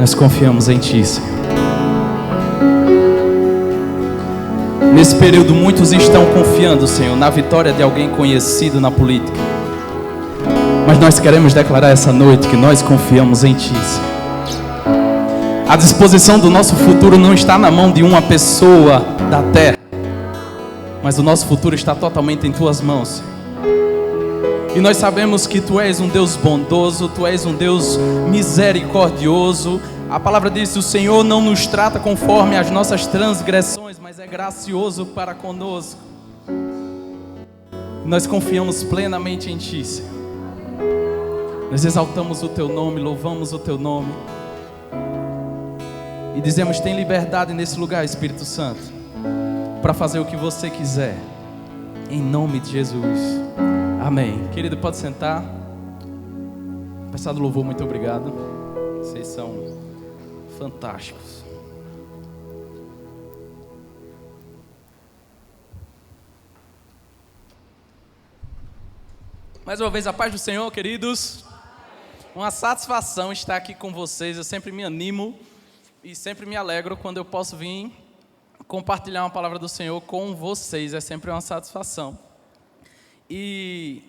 Nós confiamos em Ti, Senhor. Nesse período, muitos estão confiando, Senhor, na vitória de alguém conhecido na política. Mas nós queremos declarar essa noite que nós confiamos em Ti, Senhor. A disposição do nosso futuro não está na mão de uma pessoa da terra, mas o nosso futuro está totalmente em Tuas mãos, Senhor. E nós sabemos que Tu és um Deus bondoso, Tu és um Deus misericordioso. A palavra diz: o Senhor não nos trata conforme as nossas transgressões, mas é gracioso para conosco. Nós confiamos plenamente em Ti, Senhor. Nós exaltamos o Teu nome, louvamos o Teu nome. E dizemos: tem liberdade nesse lugar, Espírito Santo, para fazer o que Você quiser. Em nome de Jesus. Amém. Querido, pode sentar. Pessoal do louvor, muito obrigado. Vocês são fantásticos. Mais uma vez, a paz do Senhor, queridos. Uma satisfação estar aqui com vocês. Eu sempre me animo e sempre me alegro quando eu posso vir compartilhar uma palavra do Senhor com vocês. É sempre uma satisfação. E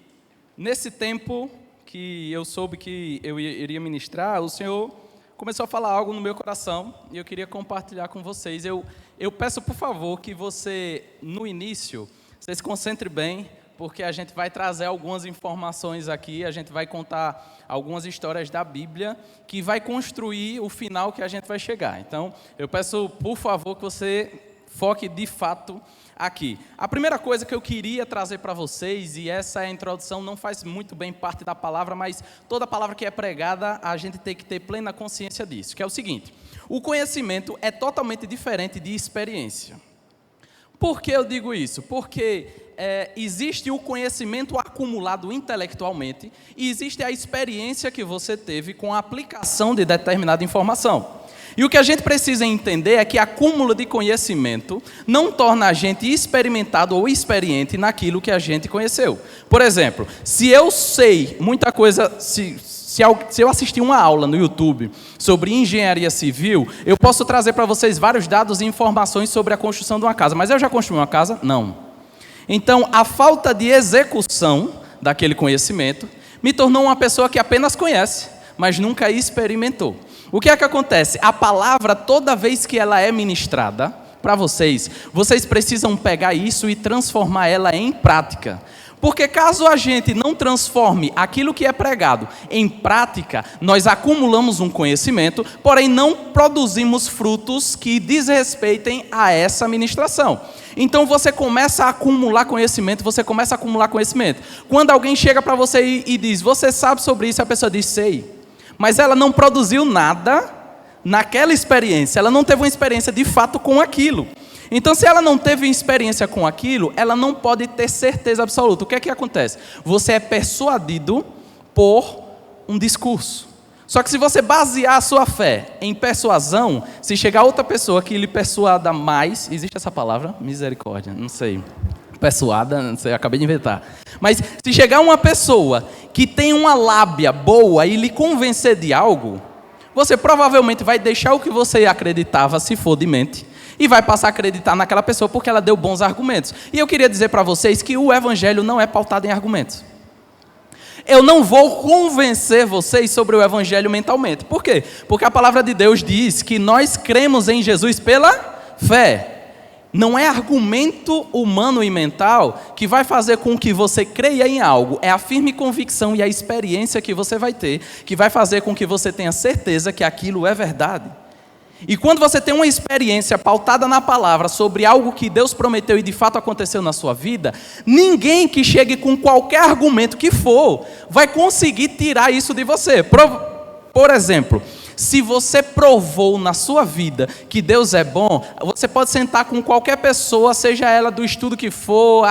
nesse tempo que eu soube que eu iria ministrar, o Senhor começou a falar algo no meu coração e eu queria compartilhar com vocês. Eu peço, por favor, que você, no início, você se concentre bem, porque a gente vai trazer algumas informações aqui, a gente vai contar algumas histórias da Bíblia que vai construir o final que a gente vai chegar. Então, eu peço, por favor, que você foque de fato aqui. A primeira coisa que eu queria trazer para vocês, e essa é a introdução, não faz muito bem parte da palavra, mas toda palavra que é pregada, a gente tem que ter plena consciência disso, que é o seguinte: o conhecimento é totalmente diferente de experiência. Por que eu digo isso? Porque existe o conhecimento acumulado intelectualmente e existe a experiência que você teve com a aplicação de determinada informação. E o que a gente precisa entender é que acúmulo de conhecimento não torna a gente experimentado ou experiente naquilo que a gente conheceu. Por exemplo, se eu sei muita coisa, se eu assistir uma aula no YouTube sobre engenharia civil, eu posso trazer para vocês vários dados e informações sobre a construção de uma casa. Mas eu já construí uma casa? Não. Então, a falta de execução daquele conhecimento me tornou uma pessoa que apenas conhece, mas nunca experimentou. O que é que acontece? A palavra, toda vez que ela é ministrada para vocês, vocês precisam pegar isso e transformar ela em prática. Porque caso a gente não transforme aquilo que é pregado em prática, nós acumulamos um conhecimento, porém não produzimos frutos que desrespeitem a essa ministração. Então você começa a acumular conhecimento, Quando alguém chega para você e diz: você sabe sobre isso? A pessoa diz: sei. Mas ela não produziu nada naquela experiência, ela não teve uma experiência de fato com aquilo. Então, se ela não teve experiência com aquilo, ela não pode ter certeza absoluta. O que é que acontece? Você é persuadido por um discurso. Só que se você basear a sua fé em persuasão, se chegar outra pessoa que lhe persuada mais, existe essa palavra? Misericórdia, não sei. Persuada, não sei, acabei de inventar. Mas se chegar uma pessoa que tem uma lábia boa e lhe convencer de algo, você provavelmente vai deixar o que você acreditava, se for de mente, e vai passar a acreditar naquela pessoa porque ela deu bons argumentos. E eu queria dizer para vocês que o evangelho não é pautado em argumentos. Eu não vou convencer vocês sobre o evangelho mentalmente. Por quê? Porque a palavra de Deus diz que nós cremos em Jesus pela fé. Não é argumento humano e mental que vai fazer com que você creia em algo. É a firme convicção e a experiência que você vai ter que vai fazer com que você tenha certeza que aquilo é verdade. E quando você tem uma experiência pautada na palavra sobre algo que Deus prometeu e de fato aconteceu na sua vida, ninguém que chegue com qualquer argumento que for vai conseguir tirar isso de você. Por exemplo, se você provou na sua vida que Deus é bom, você pode sentar com qualquer pessoa, seja ela do estudo que for,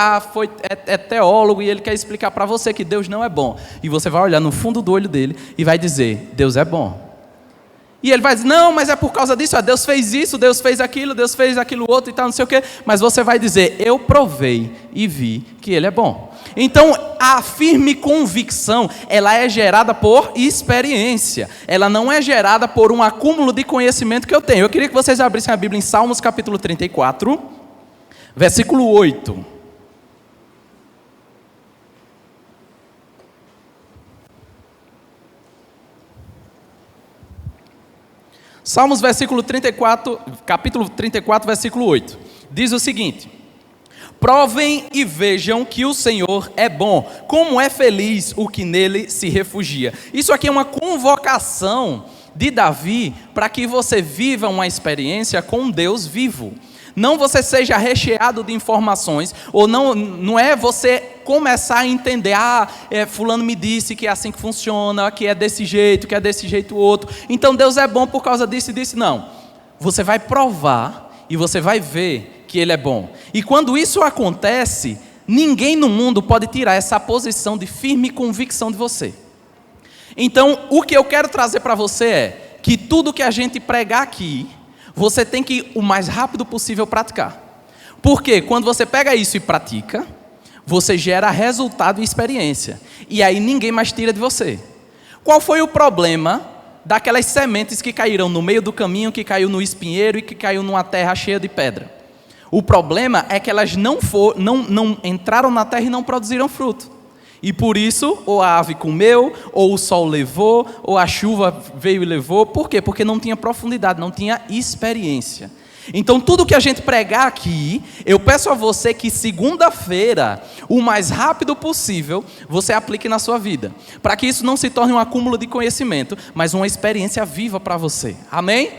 é teólogo e ele quer explicar para você que Deus não é bom. E você vai olhar no fundo do olho dele e vai dizer: Deus é bom. E ele vai dizer: não, mas é por causa disso, Deus fez isso, Deus fez aquilo outro e tal, não sei o quê. Mas você vai dizer: eu provei e vi que Ele é bom. Então, a firme convicção, ela é gerada por experiência. Ela não é gerada por um acúmulo de conhecimento que eu tenho. Eu queria que vocês abrissem a Bíblia em Salmos capítulo 34, versículo 8. Salmos capítulo 34, versículo 8. Diz o seguinte: provem e vejam que o Senhor é bom, como é feliz o que nele se refugia. Isso aqui é uma convocação de Davi para que você viva uma experiência com um Deus vivo. Não você seja recheado de informações, ou não é você começar a entender, fulano me disse que é assim que funciona, que é desse jeito, que é desse jeito outro, então Deus é bom por causa disso e disso. Não, você vai provar e você vai ver que Ele é bom. E quando isso acontece, ninguém no mundo pode tirar essa posição de firme convicção de você. Então, o que eu quero trazer para você é que tudo que a gente pregar aqui, você tem que, o mais rápido possível, praticar. Porque quando você pega isso e pratica, você gera resultado e experiência. E aí ninguém mais tira de você. Qual foi o problema daquelas sementes que caíram no meio do caminho, que caiu no espinheiro e que caiu numa terra cheia de pedra? O problema é que elas não entraram na terra e não produziram fruto. E por isso, ou a ave comeu, ou o sol levou, ou a chuva veio e levou. Por quê? Porque não tinha profundidade, não tinha experiência. Então, tudo que a gente pregar aqui, eu peço a você que segunda-feira, o mais rápido possível, você aplique na sua vida. Para que isso não se torne um acúmulo de conhecimento, mas uma experiência viva para você. Amém?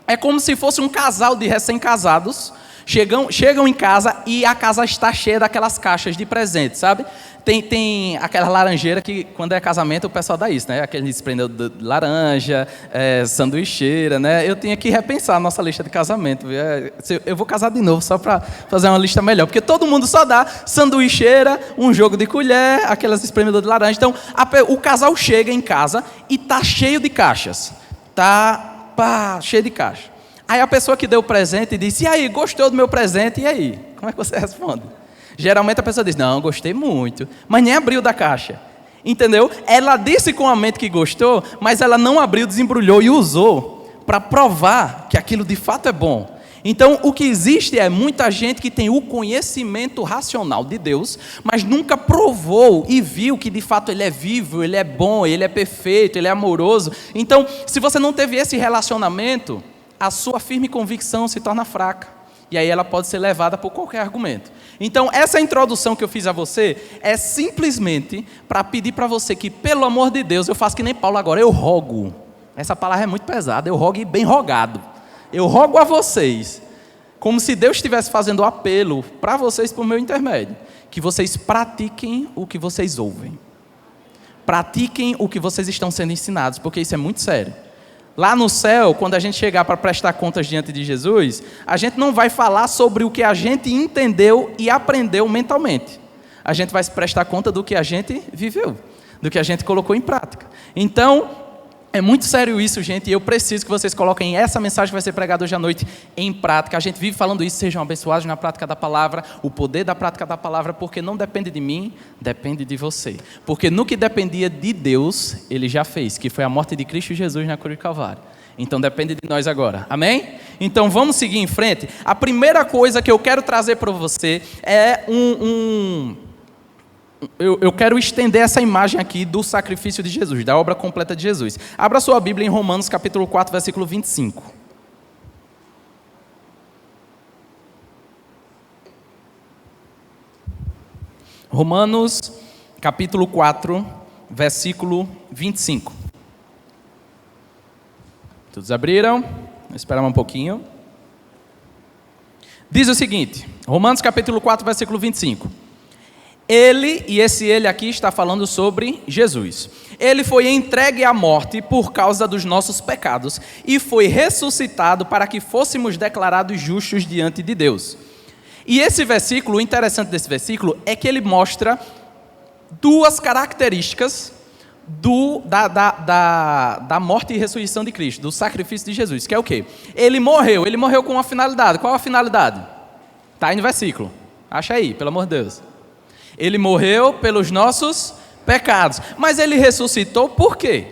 É como se fosse um casal de recém-casados. Chegam em casa e a casa está cheia daquelas caixas de presente, sabe? Tem aquela laranjeira que, quando é casamento, o pessoal dá isso, né? Aquele esprendedor de laranja, sanduicheira, né? Eu tinha que repensar a nossa lista de casamento. Eu vou casar de novo só para fazer uma lista melhor, porque todo mundo só dá sanduicheira, um jogo de colher, aquelas espremedor de laranja. Então, o casal chega em casa e está cheio de caixas. Cheio de caixa. Aí a pessoa que deu o presente disse: e aí, gostou do meu presente? E aí? Como é que você responde? Geralmente a pessoa diz: não, gostei muito, mas nem abriu da caixa. Entendeu? Ela disse com a mente que gostou, mas ela não abriu, desembrulhou e usou para provar que aquilo de fato é bom. Então, o que existe é muita gente que tem o conhecimento racional de Deus, mas nunca provou e viu que de fato Ele é vivo, Ele é bom, Ele é perfeito, Ele é amoroso. Então, se você não teve esse relacionamento, a sua firme convicção se torna fraca. E aí ela pode ser levada por qualquer argumento. Então, essa introdução que eu fiz a você é simplesmente para pedir para você que, pelo amor de Deus, eu faço que nem Paulo agora, eu rogo. Essa palavra é muito pesada, eu rogo e bem rogado. Eu rogo a vocês, como se Deus estivesse fazendo apelo para vocês por meu intermédio, que vocês pratiquem o que vocês ouvem. Pratiquem o que vocês estão sendo ensinados, porque isso é muito sério. Lá no céu, quando a gente chegar para prestar contas diante de Jesus, a gente não vai falar sobre o que a gente entendeu e aprendeu mentalmente. A gente vai se prestar conta do que a gente viveu, do que a gente colocou em prática. Então, é muito sério isso, gente, e eu preciso que vocês coloquem essa mensagem que vai ser pregada hoje à noite em prática. A gente vive falando isso: sejam abençoados na prática da palavra, o poder da prática da palavra, porque não depende de mim, depende de você. Porque no que dependia de Deus, Ele já fez, que foi a morte de Cristo Jesus na cruz de Calvário. Então depende de nós agora, amém? Então vamos seguir em frente. A primeira coisa que eu quero trazer para você é Eu quero estender essa imagem aqui do sacrifício de Jesus, da obra completa de Jesus. Abra sua Bíblia em Romanos capítulo 4, versículo 25. Romanos capítulo 4, versículo 25. Todos abriram? Vamos esperar um pouquinho. Diz o seguinte, Romanos capítulo 4, versículo 25. Ele, e esse ele aqui está falando sobre Jesus. Ele foi entregue à morte por causa dos nossos pecados e foi ressuscitado para que fôssemos declarados justos diante de Deus. E esse versículo, o interessante desse versículo é que ele mostra duas características da morte e ressurreição de Cristo, do sacrifício de Jesus, que é o quê? Ele morreu com uma finalidade. Qual a finalidade? Está aí no versículo. Acha aí, pelo amor de Deus. Ele morreu pelos nossos pecados. Mas ele ressuscitou por quê?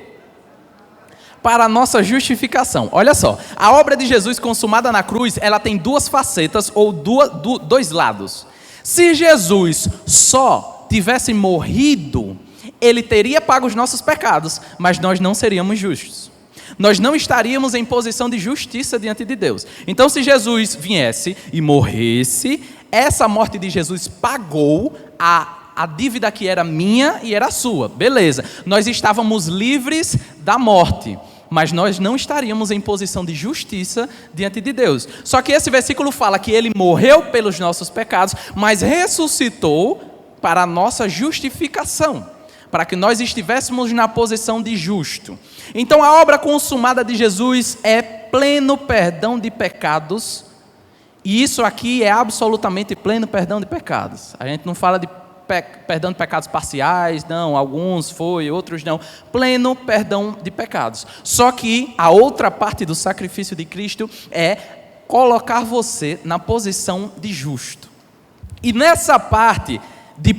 Para a nossa justificação. Olha só, a obra de Jesus consumada na cruz, ela tem duas facetas ou dois lados. Se Jesus só tivesse morrido, ele teria pago os nossos pecados, mas nós não seríamos justos. Nós não estaríamos em posição de justiça diante de Deus. Então, se Jesus viesse e morresse, essa morte de Jesus pagou a dívida que era minha e era sua. Beleza, nós estávamos livres da morte, mas nós não estaríamos em posição de justiça diante de Deus. Só que esse versículo fala que ele morreu pelos nossos pecados, mas ressuscitou para a nossa justificação, para que nós estivéssemos na posição de justo. Então a obra consumada de Jesus é pleno perdão de pecados, e isso aqui é absolutamente pleno perdão de pecados. A gente não fala de perdão de pecados parciais, não, alguns foi, outros não. Pleno perdão de pecados. Só que a outra parte do sacrifício de Cristo é colocar você na posição de justo. E nessa parte de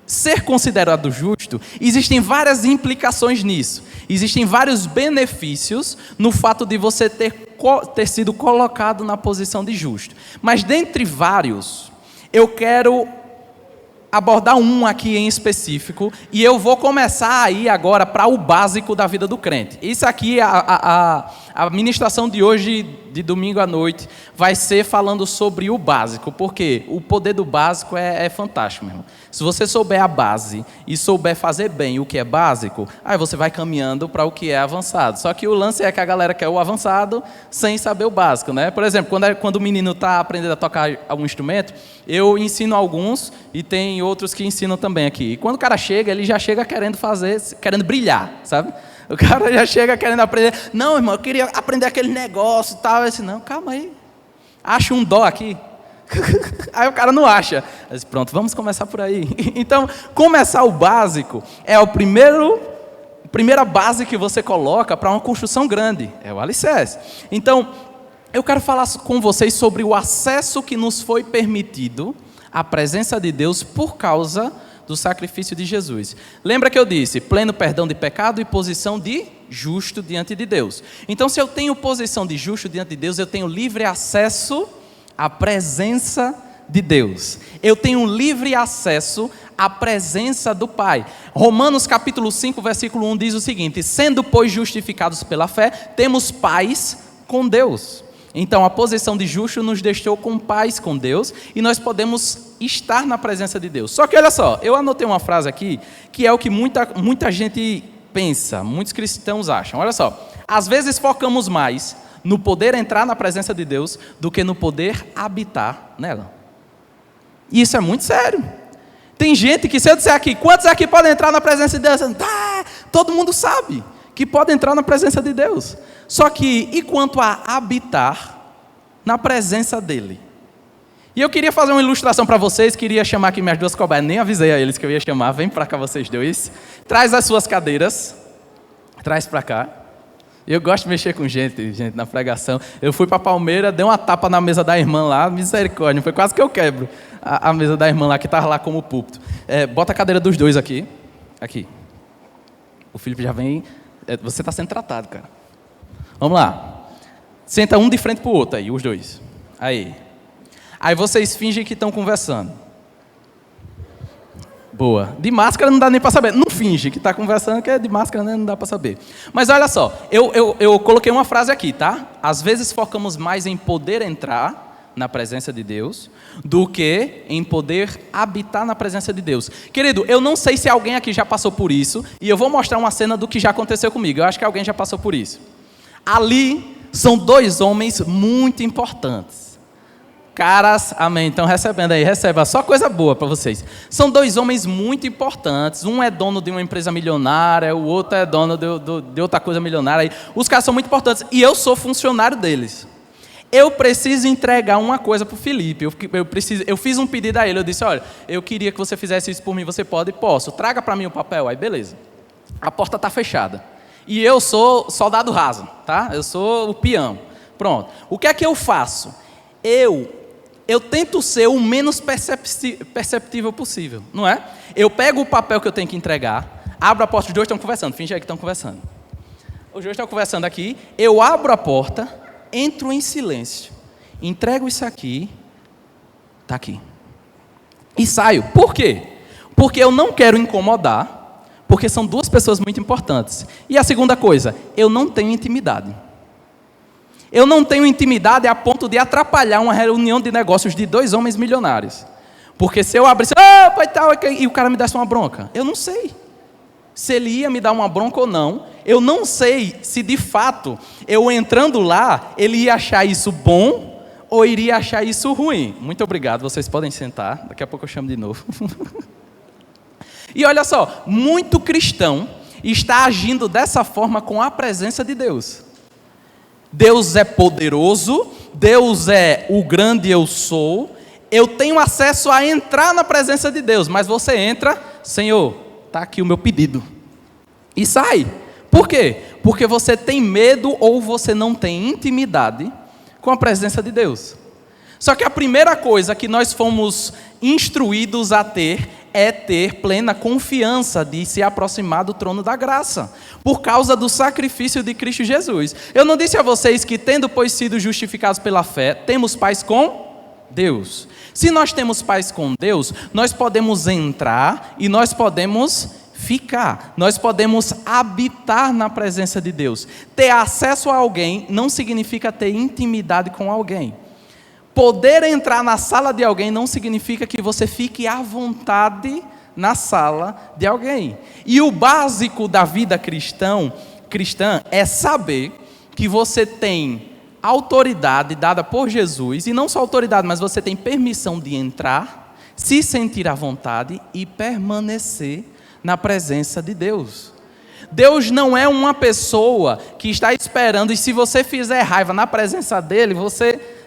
ser considerado justo, existem várias implicações nisso. Existem vários benefícios no fato de você ter sido colocado na posição de justo. Mas dentre vários, eu quero abordar um aqui em específico, e eu vou começar aí agora para o básico da vida do crente. Isso aqui, a ministração de hoje, de domingo à noite, vai ser falando sobre o básico, porque o poder do básico é fantástico, meu irmão. Se você souber a base e souber fazer bem o que é básico, aí você vai caminhando para o que é avançado. Só que o lance é que a galera quer o avançado sem saber o básico, né? Por exemplo, quando o menino está aprendendo a tocar algum instrumento, eu ensino alguns e tem outros que ensinam também aqui. E quando o cara chega, ele já chega querendo brilhar, sabe? O cara já chega querendo aprender. Não, irmão, eu queria aprender aquele negócio e tal. Eu disse, não, calma aí. Acha um dó aqui. Aí o cara não acha. Eu disse, pronto, vamos começar por aí. Então, começar o básico é a primeira base que você coloca para uma construção grande. É o alicerce. Então, eu quero falar com vocês sobre o acesso que nos foi permitido à presença de Deus por causa do sacrifício de Jesus. Lembra que eu disse, pleno perdão de pecado e posição de justo diante de Deus. Então, se eu tenho posição de justo diante de Deus, eu tenho livre acesso à presença de Deus. Eu tenho livre acesso à presença do Pai. Romanos capítulo 5, versículo 1 diz o seguinte: sendo, pois, justificados pela fé, temos paz com Deus. Então, a posição de justo nos deixou com paz com Deus e nós podemos estar na presença de Deus. Só que olha só, eu anotei uma frase aqui que é o que muita gente pensa, muitos cristãos acham. Olha só, às vezes focamos mais no poder entrar na presença de Deus do que no poder habitar nela. E isso é muito sério. Tem gente que, se eu disser aqui, quantos aqui podem entrar na presença de Deus? Todo mundo sabe que pode entrar na presença de Deus. Só que, e quanto a habitar na presença dEle? E eu queria fazer uma ilustração para vocês, queria chamar aqui minhas duas cobaias, nem avisei a eles que eu ia chamar, vem para cá vocês dois. Traz as suas cadeiras, traz para cá. Eu gosto de mexer com gente na pregação. Eu fui para Palmeira, dei uma tapa na mesa da irmã lá, misericórdia, foi quase que eu quebro a mesa da irmã lá, que estava lá como púlpito. Bota a cadeira dos dois aqui. Aqui. O Felipe já vem. Você está sendo tratado, cara. Vamos lá. Senta um de frente para o outro aí, os dois. Aí vocês fingem que estão conversando. Boa. De máscara não dá nem para saber. Não finge que está conversando, que é de máscara, né? Não dá para saber. Mas olha só, eu coloquei uma frase aqui, tá? Às vezes focamos mais em poder entrar na presença de Deus do que em poder habitar na presença de Deus. Querido, eu não sei se alguém aqui já passou por isso, e eu vou mostrar uma cena do que já aconteceu comigo. Eu acho que alguém já passou por isso. Ali são dois homens muito importantes. Caras, amém, então recebendo aí, receba só coisa boa para vocês. São dois homens muito importantes, um é dono de uma empresa milionária, o outro é dono de outra coisa milionária. Os caras são muito importantes e eu sou funcionário deles. Eu preciso entregar uma coisa para o Felipe, eu fiz um pedido a ele, eu disse, olha, eu queria que você fizesse isso por mim, você pode? Posso, traga para mim o papel, aí beleza. A porta está fechada. E eu sou soldado raso, tá? Eu sou o peão. Pronto. O que é que eu faço? Eu eu tento ser o menos perceptível possível, não é? Eu pego o papel que eu tenho que entregar, abro a porta, os dois estão conversando, finge aí que estão conversando. Os dois estão conversando aqui, eu abro a porta, entro em silêncio, entrego isso aqui, está aqui, e saio. Por quê? Porque eu não quero incomodar, porque são duas pessoas muito importantes. E a segunda coisa, eu não tenho intimidade. Eu não tenho intimidade a ponto de atrapalhar uma reunião de negócios de dois homens milionários. Porque se eu abrisse, e o cara me desse uma bronca, eu não sei se ele ia me dar uma bronca ou não. Eu não sei se de fato, eu entrando lá, ele ia achar isso bom ou iria achar isso ruim. Muito obrigado, vocês podem sentar, daqui a pouco eu chamo de novo. E olha só, muito cristão está agindo dessa forma com a presença de Deus. Deus é poderoso, Deus é o grande eu sou, eu tenho acesso a entrar na presença de Deus, mas você entra, Senhor, está aqui o meu pedido, e sai. Por quê? Porque você tem medo ou você não tem intimidade com a presença de Deus. Só que a primeira coisa que nós fomos instruídos a ter é ter plena confiança de se aproximar do trono da graça, por causa do sacrifício de Cristo Jesus. Eu não disse a vocês que, tendo pois sido justificados pela fé, temos paz com Deus. Se nós temos paz com Deus, nós podemos entrar e nós podemos ficar, nós podemos habitar na presença de Deus. Ter acesso a alguém não significa ter intimidade com alguém. Poder entrar na sala de alguém não significa que você fique à vontade na sala de alguém. E o básico da vida cristã é saber que você tem autoridade dada por Jesus, e não só autoridade, mas você tem permissão de entrar, se sentir à vontade e permanecer na presença de Deus. Deus não é uma pessoa que está esperando, e se você fizer raiva na presença dele,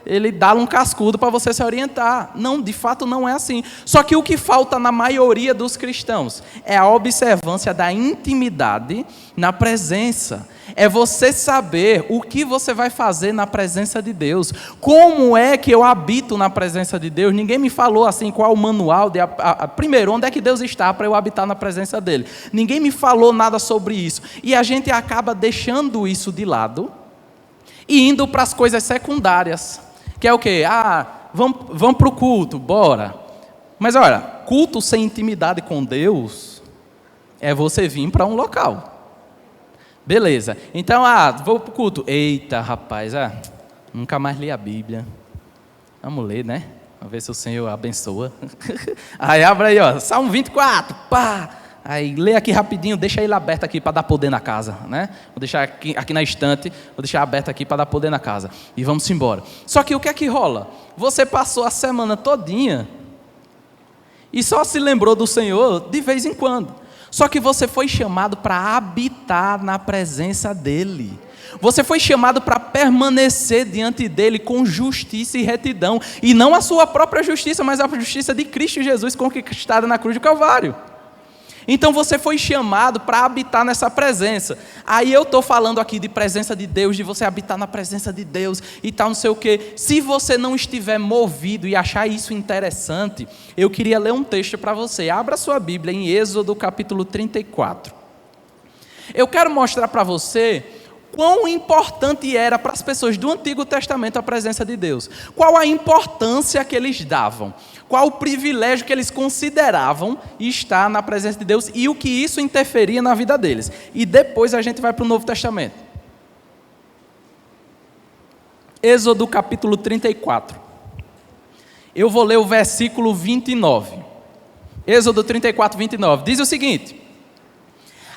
ele dá um cascudo para você se orientar. Não, de fato não é assim. Só que o que falta na maioria dos cristãos é a observância da intimidade na presença. É você saber o que você vai fazer na presença de Deus. Como é que eu habito na presença de Deus? Ninguém me falou assim qual o manual primeiro, onde é que Deus está para eu habitar na presença dele. Ninguém me falou nada sobre isso. E a gente acaba deixando isso de lado e indo para as coisas secundárias. Que é o quê? Vamos para o culto, bora. Mas olha, culto sem intimidade com Deus é você vir para um local. Beleza. Então, vou para o culto. Eita, rapaz, nunca mais li a Bíblia. Vamos ler, né? Vamos ver se o Senhor abençoa. Aí abre aí, Salmo 24, pá. Aí lê aqui rapidinho, deixa ele aberto aqui para dar poder na casa, né? Vou deixar aqui na estante, vou deixar aberto aqui para dar poder na casa. E vamos embora. Só que o que é que rola? Você passou a semana todinha e só se lembrou do Senhor de vez em quando. Só que você foi chamado para habitar na presença dEle. Você foi chamado para permanecer diante dEle com justiça e retidão. E não a sua própria justiça, mas a justiça de Cristo Jesus conquistada na cruz do Calvário. Então você foi chamado para habitar nessa presença. Aí eu estou falando aqui de presença de Deus, de você habitar na presença de Deus e tal, não sei o quê. Se você não estiver movido e achar isso interessante, eu queria ler um texto para você. Abra sua Bíblia em Êxodo capítulo 34. Eu quero mostrar para você quão importante era para as pessoas do Antigo Testamento a presença de Deus. Qual a importância que eles davam. Qual o privilégio que eles consideravam estar na presença de Deus e o que isso interferia na vida deles. E depois a gente vai para o Novo Testamento. Êxodo capítulo 34. Eu vou ler o versículo 29. Êxodo 34, 29. Diz o seguinte: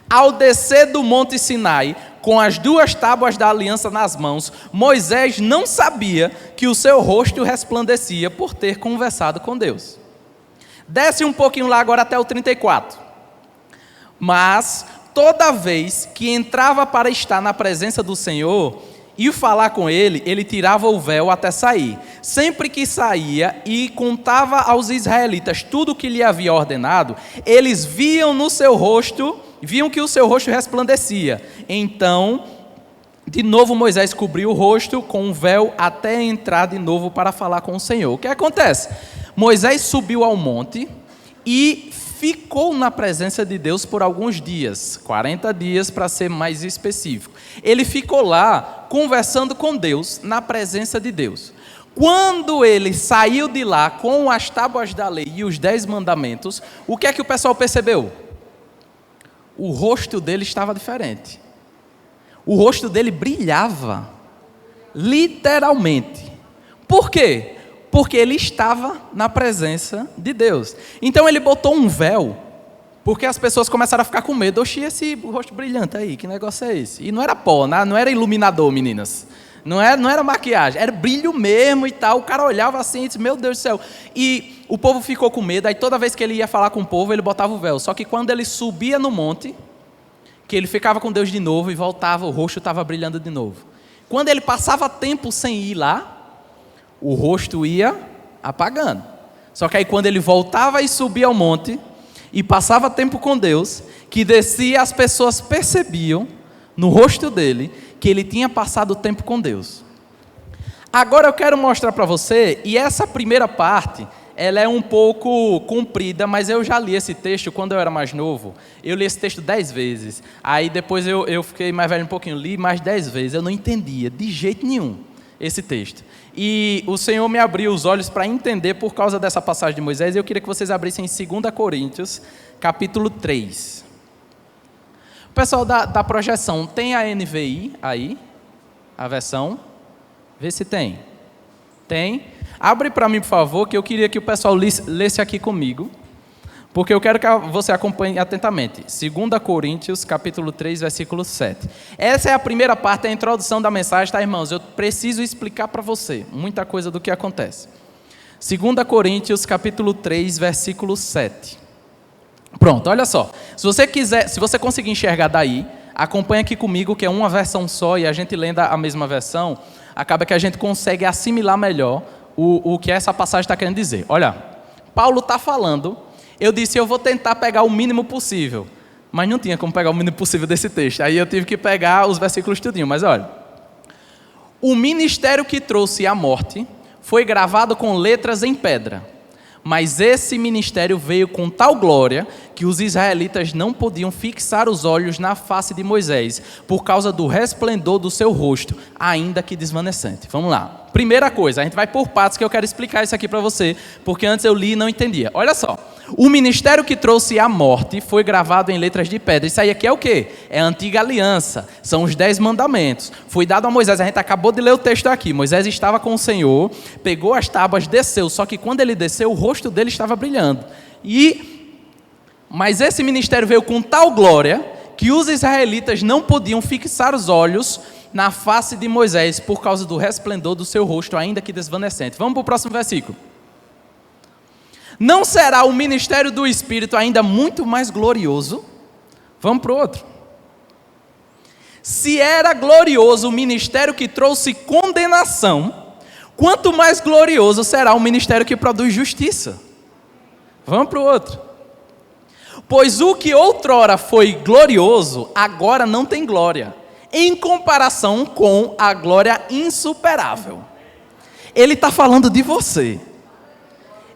ao descer do monte Sinai, com as 2 tábuas da aliança nas mãos, Moisés não sabia que o seu rosto resplandecia por ter conversado com Deus. Desce um pouquinho lá agora até o 34. Mas, toda vez que entrava para estar na presença do Senhor e falar com ele, ele tirava o véu até sair. Sempre que saía e contava aos israelitas tudo o que lhe havia ordenado, eles viam que o seu rosto resplandecia. Então De novo Moisés cobriu o rosto com um véu até entrar de novo para falar com o Senhor. O que acontece? Moisés subiu ao monte e ficou na presença de Deus por alguns dias, 40 dias para ser mais específico. Ele ficou lá conversando com Deus, na presença de Deus. Quando ele saiu de lá com as tábuas da lei e os 10 mandamentos, o que é que o pessoal percebeu? O rosto dele estava diferente. O rosto dele brilhava, literalmente. Por quê? Porque ele estava na presença de Deus. Então ele botou um véu, porque as pessoas começaram a ficar com medo. Oxi, esse rosto brilhante aí, que negócio é esse? E não era pó, não era iluminador, meninas. Não era maquiagem, era brilho mesmo e tal. O cara olhava assim e disse, meu Deus do céu. E o povo ficou com medo, aí toda vez que ele ia falar com o povo, ele botava o véu. Só que quando ele subia no monte, que ele ficava com Deus de novo e voltava, o rosto estava brilhando de novo. Quando ele passava tempo sem ir lá, o rosto ia apagando. Só que aí quando ele voltava e subia ao monte, e passava tempo com Deus, que descia, as pessoas percebiam, no rosto dele, que ele tinha passado tempo com Deus. Agora eu quero mostrar para você, e essa primeira parte, ela é um pouco comprida, mas eu já li esse texto quando eu era mais novo. Eu li esse texto 10 vezes. Aí depois eu fiquei mais velho um pouquinho, li mais 10 vezes. Eu não entendia de jeito nenhum esse texto. E o Senhor me abriu os olhos para entender por causa dessa passagem de Moisés. E eu queria que vocês abrissem em 2 Coríntios, capítulo 3. O pessoal da projeção, tem a NVI aí? A versão? Vê se tem. Tem? Abre para mim, por favor, que eu queria que o pessoal lesse aqui comigo, porque eu quero que você acompanhe atentamente. 2 Coríntios, capítulo 3, versículo 7. Essa é a primeira parte, a introdução da mensagem, tá, irmãos? Eu preciso explicar para você muita coisa do que acontece. 2 Coríntios, capítulo 3, versículo 7. Pronto, olha só. Se você conseguir enxergar daí, acompanha aqui comigo, que é uma versão só, e a gente lendo a mesma versão, acaba que a gente consegue assimilar melhor o que essa passagem está querendo dizer. Olha, Paulo está falando, eu disse, eu vou tentar pegar o mínimo possível, mas não tinha como pegar o mínimo possível desse texto, aí eu tive que pegar os versículos tudinho, mas olha, o ministério que trouxe a morte foi gravado com letras em pedra, mas esse ministério veio com tal glória que os israelitas não podiam fixar os olhos na face de Moisés, por causa do resplendor do seu rosto, ainda que desvanecente. Vamos lá. Primeira coisa, a gente vai por partes que eu quero explicar isso aqui para você, porque antes eu li e não entendia. Olha só. O ministério que trouxe a morte foi gravado em letras de pedra. Isso aí aqui é o quê? É a antiga aliança. São os 10 mandamentos. Foi dado a Moisés. A gente acabou de ler o texto aqui. Moisés estava com o Senhor, pegou as tábuas, desceu. Só que quando ele desceu, o rosto dele estava brilhando. Mas esse ministério veio com tal glória que os israelitas não podiam fixar os olhos na face de Moisés por causa do resplendor do seu rosto, ainda que desvanecente. Vamos para o próximo versículo. Não será o ministério do Espírito ainda muito mais glorioso? Vamos para o outro. Se era glorioso o ministério que trouxe condenação, quanto mais glorioso será o ministério que produz justiça? Vamos para o outro. Pois o que outrora foi glorioso, agora não tem glória, em comparação com a glória insuperável. Ele está falando de você.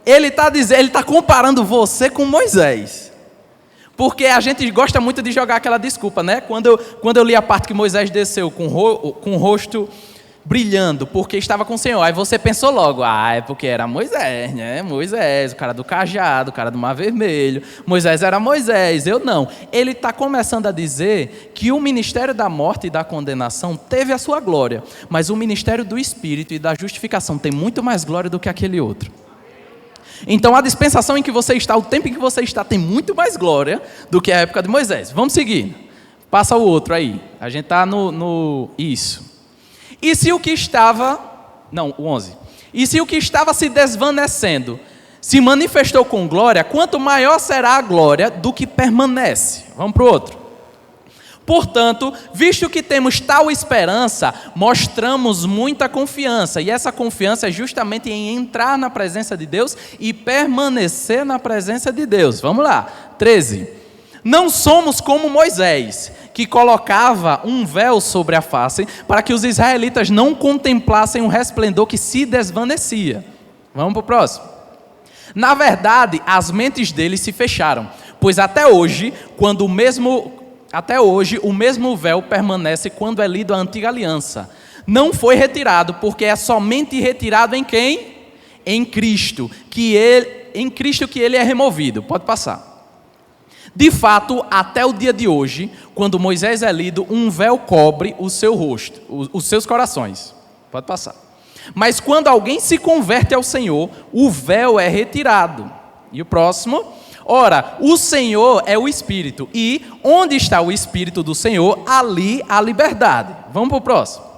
Ele está comparando você com Moisés. Porque a gente gosta muito de jogar aquela desculpa, né? Quando eu li a parte que Moisés desceu com o rosto brilhando, porque estava com o Senhor. Aí você pensou logo, é porque era Moisés, né? Moisés, o cara do cajado, o cara do mar vermelho. Moisés era Moisés, eu não. Ele está começando a dizer que o ministério da morte e da condenação teve a sua glória, mas o ministério do Espírito e da justificação tem muito mais glória do que aquele outro. Então a dispensação em que você está, o tempo em que você está, tem muito mais glória do que a época de Moisés. Vamos seguir. Passa o outro aí. A gente está no isso. E se o que estava... Não, o 11. E se o que estava se desvanecendo se manifestou com glória, quanto maior será a glória do que permanece. Vamos para o outro. Portanto, visto que temos tal esperança, mostramos muita confiança. E essa confiança é justamente em entrar na presença de Deus e permanecer na presença de Deus. Vamos lá. 13. Não somos como Moisés, que colocava um véu sobre a face para que os israelitas não contemplassem um resplendor que se desvanecia. Vamos para o próximo. Na verdade, as mentes deles se fecharam, pois até hoje o mesmo véu permanece quando é lido a antiga aliança. Não foi retirado, porque é somente retirado em quem? Em Cristo, que ele é removido. Pode passar. De fato, até o dia de hoje, quando Moisés é lido, um véu cobre o seu rosto, os seus corações. Pode passar. Mas quando alguém se converte ao Senhor, o véu é retirado. E o próximo? Ora, o Senhor é o Espírito, e onde está o Espírito do Senhor, ali há liberdade. Vamos para o próximo.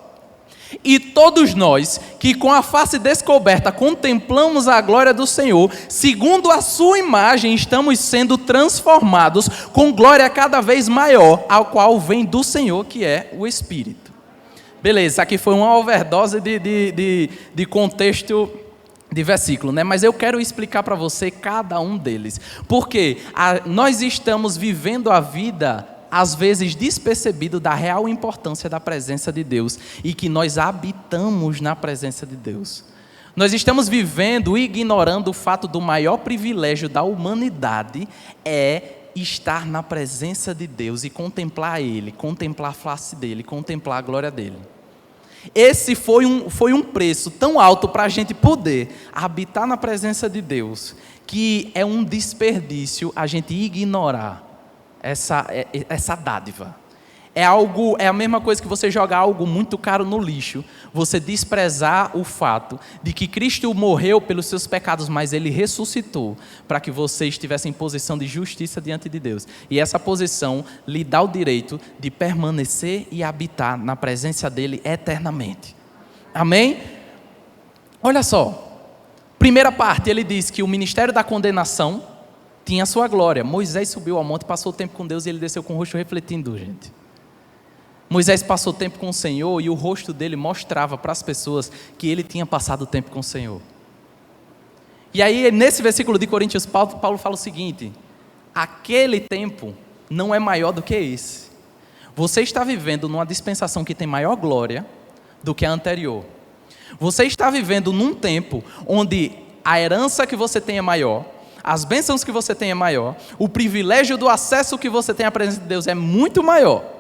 E todos nós, que com a face descoberta contemplamos a glória do Senhor, segundo a sua imagem, estamos sendo transformados com glória cada vez maior, ao qual vem do Senhor, que é o Espírito. Beleza, aqui foi uma overdose de contexto de versículo, né? Mas eu quero explicar para você cada um deles. Porque nós estamos vivendo a vida, às vezes despercebido da real importância da presença de Deus e que nós habitamos na presença de Deus. Nós estamos vivendo e ignorando o fato do maior privilégio da humanidade é estar na presença de Deus e contemplar Ele, contemplar a face dEle, contemplar a glória dEle. Esse foi um preço tão alto para a gente poder habitar na presença de Deus, que é um desperdício a gente ignorar essa dádiva. É a mesma coisa que você jogar algo muito caro no lixo, você desprezar o fato de que Cristo morreu pelos seus pecados, mas Ele ressuscitou para que você estivesse em posição de justiça diante de Deus. E essa posição lhe dá o direito de permanecer e habitar na presença dEle eternamente. Amém? Olha só, primeira parte, ele diz que o ministério da condenação tinha sua glória. Moisés subiu ao monte, passou o tempo com Deus e ele desceu com o rosto refletindo, gente. Moisés passou tempo com o Senhor e o rosto dele mostrava para as pessoas que ele tinha passado tempo com o Senhor. E aí, nesse versículo de Coríntios, Paulo fala o seguinte: aquele tempo não é maior do que esse. Você está vivendo numa dispensação que tem maior glória do que a anterior. Você está vivendo num tempo onde a herança que você tem é maior, as bênçãos que você tem é maior, o privilégio do acesso que você tem à presença de Deus é muito maior.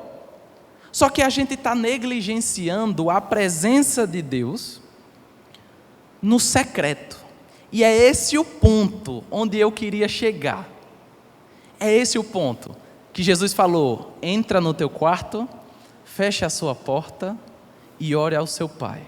Só que a gente está negligenciando a presença de Deus no secreto. E é esse o ponto onde eu queria chegar. É esse o ponto que Jesus falou: entra no teu quarto, fecha a sua porta e ore ao seu Pai.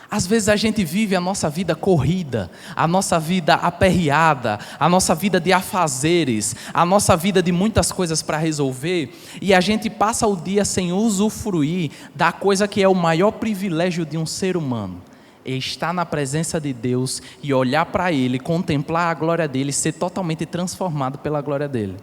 Às vezes a gente vive a nossa vida corrida, a nossa vida aperreada, a nossa vida de afazeres, a nossa vida de muitas coisas para resolver, e a gente passa o dia sem usufruir da coisa que é o maior privilégio de um ser humano: é estar na presença de Deus e olhar para Ele, contemplar a glória dEle, ser totalmente transformado pela glória dEle.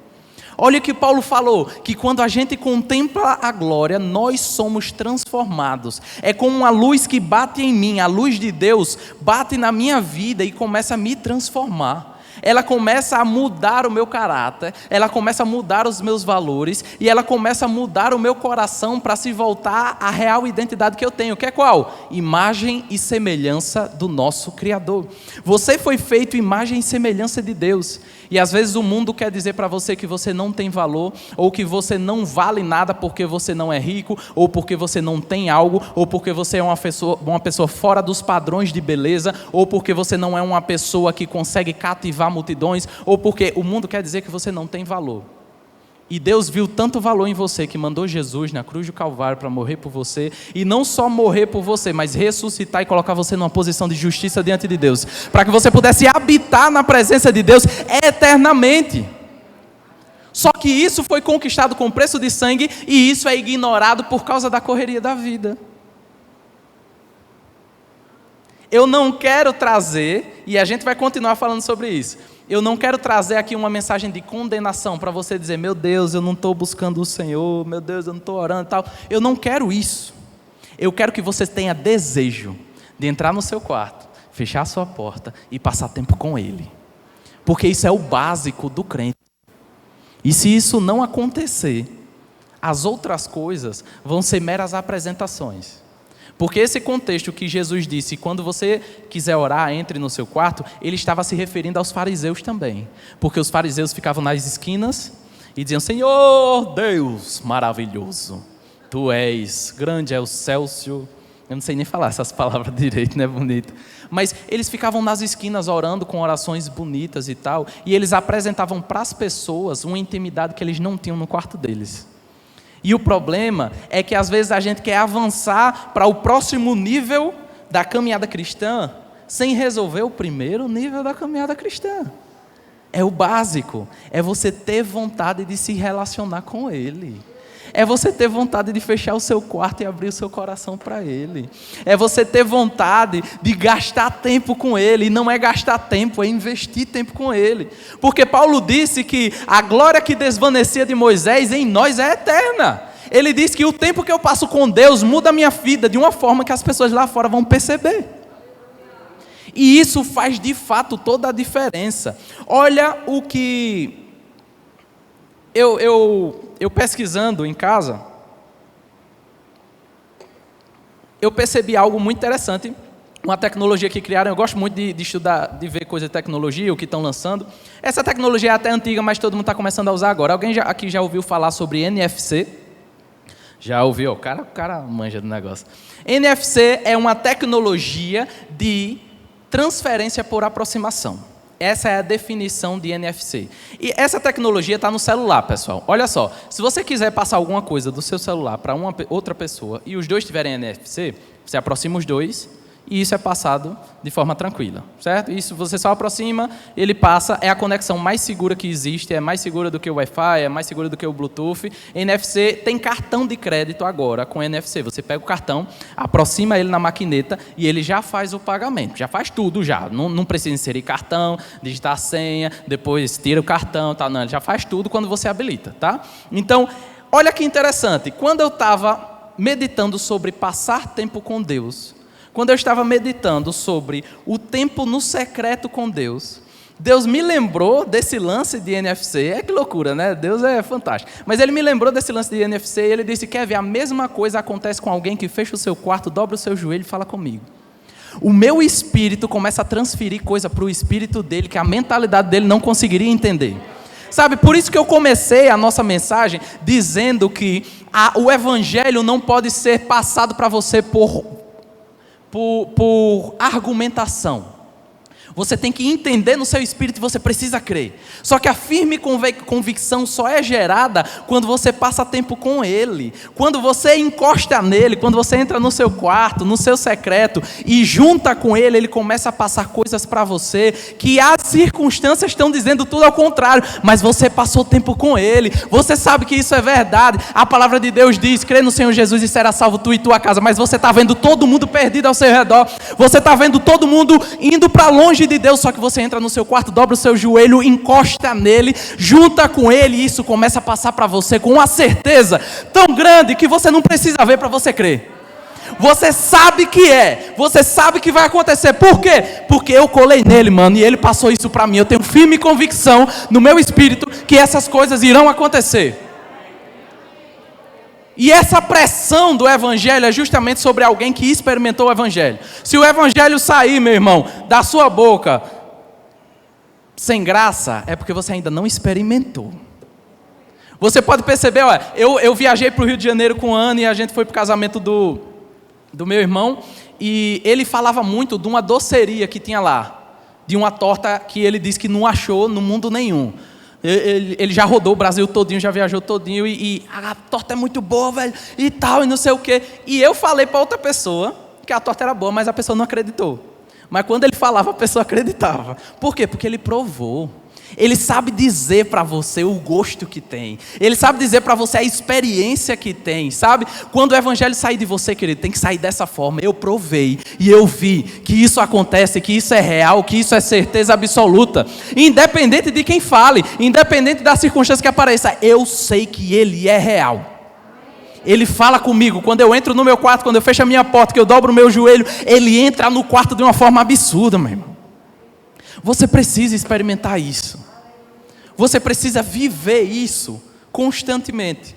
Olha o que Paulo falou, que quando a gente contempla a glória, nós somos transformados. É como uma luz que bate em mim, a luz de Deus bate na minha vida e começa a me transformar. Ela começa a mudar o meu caráter, ela começa a mudar os meus valores e ela começa a mudar o meu coração para se voltar à real identidade que eu tenho, que é qual? Imagem e semelhança do nosso Criador. Você foi feito imagem e semelhança de Deus. E às vezes o mundo quer dizer para você que você não tem valor, ou que você não vale nada porque você não é rico, ou porque você não tem algo, ou porque você é uma pessoa fora dos padrões de beleza, ou porque você não é uma pessoa que consegue cativar multidões, ou porque o mundo quer dizer que você não tem valor. E Deus viu tanto valor em você que mandou Jesus na cruz do Calvário para morrer por você, e não só morrer por você, mas ressuscitar e colocar você numa posição de justiça diante de Deus, para que você pudesse habitar na presença de Deus eternamente. Só que isso foi conquistado com preço de sangue, e isso é ignorado por causa da correria da vida. Eu não quero trazer, e a gente vai continuar falando sobre isso, eu não quero trazer aqui uma mensagem de condenação para você dizer: meu Deus, eu não estou buscando o Senhor, meu Deus, eu não estou orando e tal. Eu não quero isso. Eu quero que você tenha desejo de entrar no seu quarto, fechar a sua porta e passar tempo com Ele. Porque isso é o básico do crente. E se isso não acontecer, as outras coisas vão ser meras apresentações. Porque esse contexto que Jesus disse, quando você quiser orar, entre no seu quarto, ele estava se referindo aos fariseus também. Porque os fariseus ficavam nas esquinas e diziam: Senhor Deus maravilhoso, Tu és, grande é o Célcio. Eu não sei nem falar essas palavras direito, não é bonito. Mas eles ficavam nas esquinas orando com orações bonitas e tal, e eles apresentavam para as pessoas uma intimidade que eles não tinham no quarto deles. E o problema é que às vezes a gente quer avançar para o próximo nível da caminhada cristã sem resolver o primeiro nível da caminhada cristã. É o básico, é você ter vontade de se relacionar com Ele. É você ter vontade de fechar o seu quarto e abrir o seu coração para Ele. É você ter vontade de gastar tempo com Ele. E não é gastar tempo, é investir tempo com Ele. Porque Paulo disse que a glória que desvanecia de Moisés em nós é eterna. Ele diz que o tempo que eu passo com Deus muda a minha vida de uma forma que as pessoas lá fora vão perceber. E isso faz de fato toda a diferença. Olha o que eu pesquisando em casa, eu percebi algo muito interessante, uma tecnologia que criaram. Eu gosto muito de estudar, de ver coisa de tecnologia, o que estão lançando. Essa tecnologia é até antiga, mas todo mundo está começando a usar agora. Alguém aqui já ouviu falar sobre NFC? Já ouviu? O cara manja do negócio. NFC é uma tecnologia de transferência por aproximação. Essa é a definição de NFC. E essa tecnologia está no celular, pessoal. Olha só, se você quiser passar alguma coisa do seu celular para uma outra pessoa e os dois tiverem NFC, você aproxima os dois e isso é passado de forma tranquila, certo? Isso você só aproxima, ele passa, é a conexão mais segura que existe, é mais segura do que o Wi-Fi, é mais segura do que o Bluetooth. NFC tem cartão de crédito agora com NFC. Você pega o cartão, aproxima ele na maquineta e ele já faz o pagamento, já faz tudo já. Não precisa inserir cartão, digitar a senha, depois tira o cartão, tá? Não, ele já faz tudo quando você habilita, tá? Então, olha que interessante, quando eu estava meditando sobre passar tempo com Deus, quando eu estava meditando sobre o tempo no secreto com Deus, Deus me lembrou desse lance de NFC. É que loucura, né? Deus é fantástico. Mas Ele me lembrou desse lance de NFC e Ele disse: quer ver, a mesma coisa acontece com alguém que fecha o seu quarto, dobra o seu joelho e fala comigo. O meu espírito começa a transferir coisa para o espírito dele que a mentalidade dele não conseguiria entender. Sabe, por isso que eu comecei a nossa mensagem dizendo que o evangelho não pode ser passado para você por argumentação. Você tem que entender no seu espírito e você precisa crer. Só que a firme convicção só é gerada quando você passa tempo com Ele. Quando você encosta nele, quando você entra no seu quarto, no seu secreto e junta com Ele, Ele começa a passar coisas para você que as circunstâncias estão dizendo tudo ao contrário. Mas você passou tempo com Ele. Você sabe que isso é verdade. A palavra de Deus diz: crê no Senhor Jesus e será salvo tu e tua casa. Mas você está vendo todo mundo perdido ao seu redor. Você está vendo todo mundo indo para longe de Deus, só que você entra no seu quarto, dobra o seu joelho, encosta nele, junta com ele e isso começa a passar para você com uma certeza tão grande que você não precisa ver para você crer. Você sabe que você sabe que vai acontecer. Por quê? Porque eu colei nele, mano, e ele passou isso para mim. Eu tenho firme convicção no meu espírito que essas coisas irão acontecer. E essa pressão do evangelho é justamente sobre alguém que experimentou o evangelho. Se o evangelho sair, meu irmão, da sua boca sem graça, é porque você ainda não experimentou. Você pode perceber, olha, eu viajei para o Rio de Janeiro com a Ana e a gente foi para o casamento do meu irmão, e ele falava muito de uma doceria que tinha lá, de uma torta que ele disse que não achou no mundo nenhum. Ele já rodou o Brasil todinho, já viajou todinho, e a torta é muito boa, velho, e tal, e não sei o quê. E eu falei para outra pessoa que a torta era boa, mas a pessoa não acreditou. Mas quando ele falava, a pessoa acreditava. Por quê? Porque ele provou. Ele sabe dizer para você o gosto que tem. Ele sabe dizer para você a experiência que tem, sabe? Quando o evangelho sair de você, querido, tem que sair dessa forma. Eu provei e eu vi que isso acontece, que isso é real, que isso é certeza absoluta. Independente de quem fale, independente da circunstância que apareça, eu sei que ele é real. Ele fala comigo. Quando eu entro no meu quarto, quando eu fecho a minha porta, que eu dobro o meu joelho, ele entra no quarto de uma forma absurda, meu irmão. Você precisa experimentar isso. Você precisa viver isso constantemente.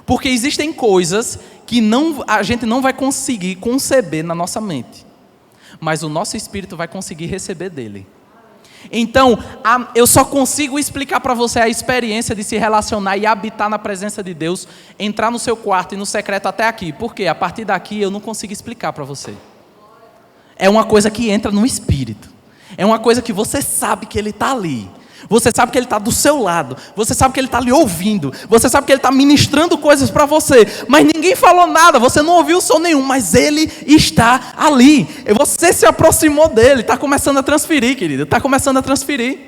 Porque existem coisas que a gente não vai conseguir conceber na nossa mente, mas o nosso espírito vai conseguir receber dele. Então, eu só consigo explicar para você a experiência de se relacionar e habitar na presença de Deus, entrar no seu quarto e no secreto até aqui. Porque a partir daqui eu não consigo explicar para você. É uma coisa que entra no espírito. É uma coisa que você sabe que ele está ali. Você sabe que ele está do seu lado. Você sabe que ele está ali ouvindo. Você sabe que ele está ministrando coisas para você. Mas ninguém falou nada. Você não ouviu som nenhum. Mas ele está ali. E você se aproximou dele. Está começando a transferir, querido. Está começando a transferir.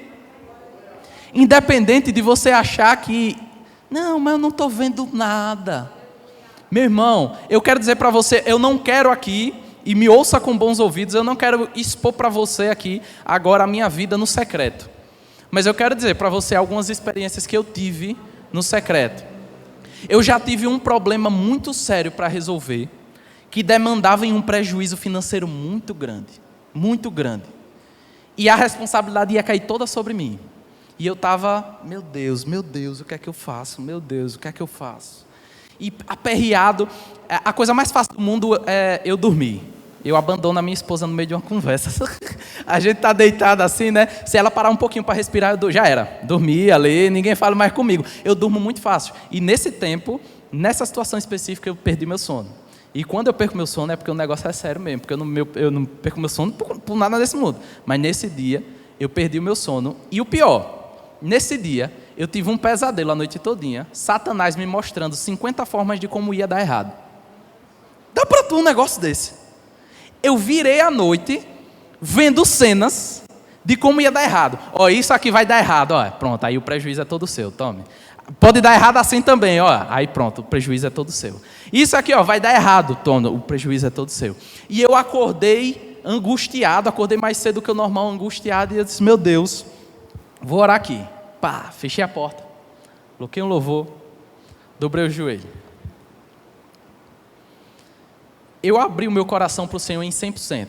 Independente de você achar que... Não, mas eu não estou vendo nada. Meu irmão, eu quero dizer para você... Eu não quero aqui... E me ouça com bons ouvidos. Eu não quero expor para você aqui agora a minha vida no secreto. Mas eu quero dizer para você algumas experiências que eu tive no secreto. Eu já tive um problema muito sério para resolver, que demandava um prejuízo financeiro muito grande. Muito grande. E a responsabilidade ia cair toda sobre mim. E eu estava, meu Deus, o que é que eu faço? Meu Deus, o que é que eu faço? E aperreado, a coisa mais fácil do mundo é eu dormir. Eu abandono a minha esposa no meio de uma conversa. A gente está deitado assim, né? Se ela parar um pouquinho para respirar, já era. Dormia ali, ninguém fala mais comigo. Eu durmo muito fácil. E nesse tempo, nessa situação específica, eu perdi meu sono. E quando eu perco meu sono é porque o negócio é sério mesmo. Porque eu não perco meu sono por nada desse mundo. Mas nesse dia, eu perdi o meu sono. E o pior, nesse dia, eu tive um pesadelo a noite todinha. Satanás me mostrando 50 formas de como ia dar errado. Dá para tu um negócio desse? Eu virei a noite vendo cenas de como ia dar errado. Ó, isso aqui vai dar errado, ó. Pronto, aí o prejuízo é todo seu, tome. Pode dar errado assim também, ó. Aí pronto, o prejuízo é todo seu. Isso aqui, ó, vai dar errado, tome, o prejuízo é todo seu. E eu acordei angustiado, acordei mais cedo do que o normal, angustiado, e eu disse, meu Deus, vou orar aqui. Pá, fechei a porta, coloquei um louvor, dobrei o joelho. Eu abri o meu coração para o Senhor em 100%.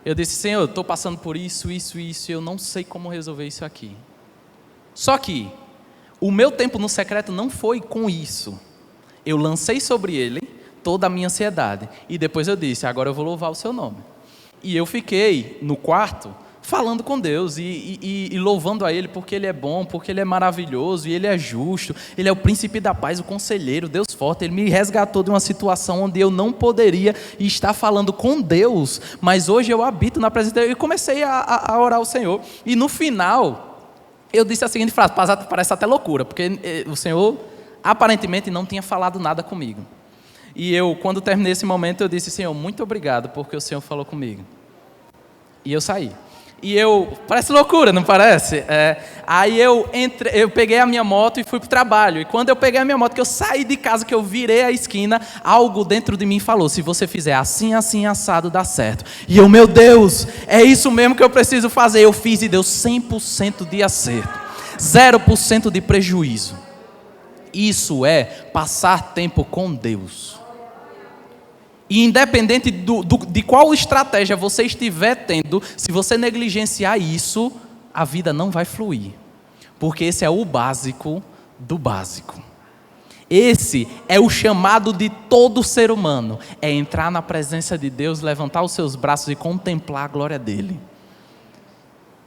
Eu disse, Senhor, eu estou passando por isso, e eu não sei como resolver isso aqui. Só que, o meu tempo no secreto não foi com isso. Eu lancei sobre ele toda a minha ansiedade. E depois eu disse, agora eu vou louvar o seu nome. E eu fiquei no quarto, falando com Deus e louvando a Ele, porque Ele é bom, porque Ele é maravilhoso, e Ele é justo, Ele é o príncipe da paz, o conselheiro, Deus forte. Ele me resgatou de uma situação onde eu não poderia estar falando com Deus, mas hoje eu habito na presença dele. E comecei a orar ao Senhor, e no final, eu disse a seguinte frase, parece até loucura, porque o Senhor aparentemente não tinha falado nada comigo. E eu, quando terminei esse momento, eu disse, Senhor, muito obrigado, porque o Senhor falou comigo. E eu saí. E parece loucura, não parece? Aí eu peguei a minha moto e fui para o trabalho. E quando eu peguei a minha moto, que eu saí de casa, que eu virei a esquina, algo dentro de mim falou, se você fizer assim, assim, assado, dá certo. E eu, meu Deus, é isso mesmo que eu preciso fazer. Eu fiz e deu 100% de acerto, 0% de prejuízo. Isso é passar tempo com Deus. E independente de qual estratégia você estiver tendo, se você negligenciar isso, a vida não vai fluir. Porque esse é o básico do básico. Esse é o chamado de todo ser humano. É entrar na presença de Deus, levantar os seus braços e contemplar a glória dEle.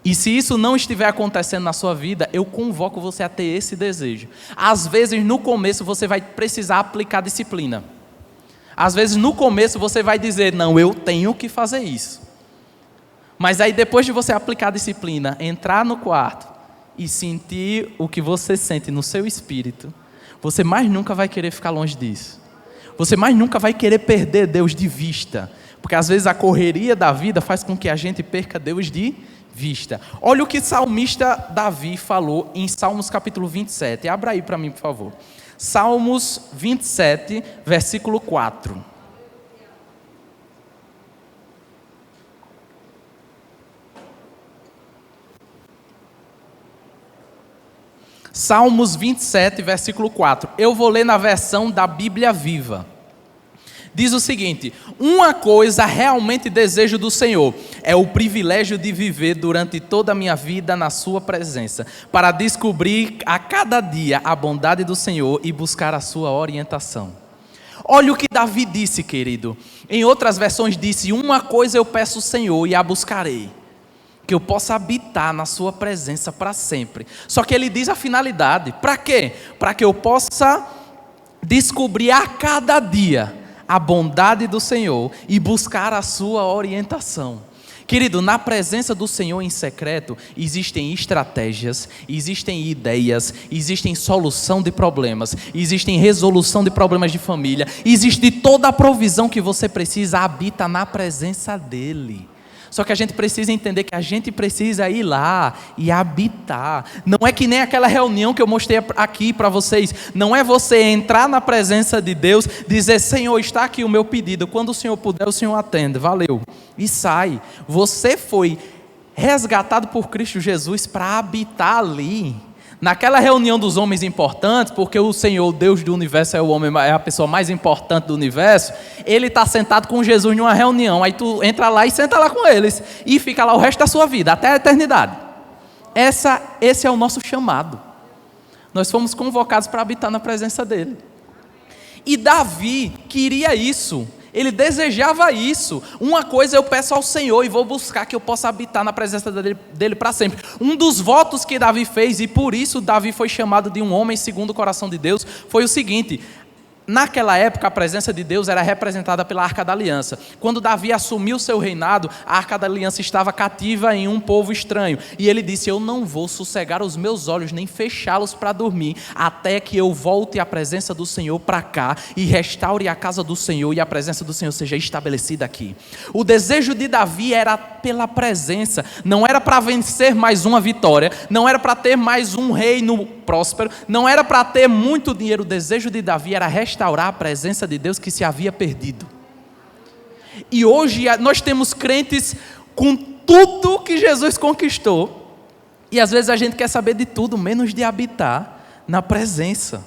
E se isso não estiver acontecendo na sua vida, eu convoco você a ter esse desejo. Às vezes, no começo, você vai precisar aplicar disciplina. Às vezes, no começo, você vai dizer, não, eu tenho que fazer isso. Mas aí, depois de você aplicar a disciplina, entrar no quarto e sentir o que você sente no seu espírito, você mais nunca vai querer ficar longe disso. Você mais nunca vai querer perder Deus de vista. Porque, às vezes, a correria da vida faz com que a gente perca Deus de vista. Olha o que o salmista Davi falou em Salmos capítulo 27. Abra aí para mim, por favor. Salmos 27, versículo 4. Salmos 27, versículo 4. Eu vou ler na versão da Bíblia Viva. diz o seguinte: uma coisa realmente desejo do Senhor, é o privilégio de viver durante toda a minha vida na sua presença, para descobrir a cada dia a bondade do Senhor e buscar a sua orientação. Olha o que Davi disse, querido. Em outras versões disse: uma coisa eu peço ao Senhor e a buscarei, que eu possa habitar na sua presença para sempre. Só que ele diz a finalidade. Para quê? Para que eu possa descobrir a cada dia a bondade do Senhor e buscar a sua orientação. Querido, na presença do Senhor em secreto, existem estratégias, existem ideias, existem solução de problemas, existem resolução de problemas de família, existe toda a provisão que você precisa, habita na presença dEle. Só que a gente precisa entender que a gente precisa ir lá e habitar. Não é que nem aquela reunião que eu mostrei aqui para vocês. Não é você entrar na presença de Deus, dizer: Senhor, está aqui o meu pedido. Quando o Senhor puder, o Senhor atende. Valeu. E sai. Você foi resgatado por Cristo Jesus para habitar ali. Naquela reunião dos homens importantes, porque o Senhor, Deus do universo, é a pessoa mais importante do universo, Ele está sentado com Jesus numa reunião, aí tu entra lá e senta lá com eles, e fica lá o resto da sua vida, até a eternidade. Esse é o nosso chamado. Nós fomos convocados para habitar na presença dEle. E Davi queria isso. Ele desejava isso. Uma coisa eu peço ao Senhor e vou buscar, que eu possa habitar na presença dele para sempre. Um dos votos que Davi fez, e por isso Davi foi chamado de um homem segundo o coração de Deus, foi o seguinte: naquela época a presença de Deus era representada pela Arca da Aliança. Quando Davi assumiu seu reinado, a Arca da Aliança estava cativa em um povo estranho. E ele disse: eu não vou sossegar os meus olhos, nem fechá-los para dormir, até que eu volte a presença do Senhor para cá e restaure a casa do Senhor e a presença do Senhor seja estabelecida aqui. O desejo de Davi era pela presença, não era para vencer mais uma vitória, não era para ter mais um reino próspero, não era para ter muito dinheiro. O desejo de Davi era restaurar a presença de Deus que se havia perdido. E hoje nós temos crentes com tudo que Jesus conquistou, e às vezes a gente quer saber de tudo, menos de habitar na presença.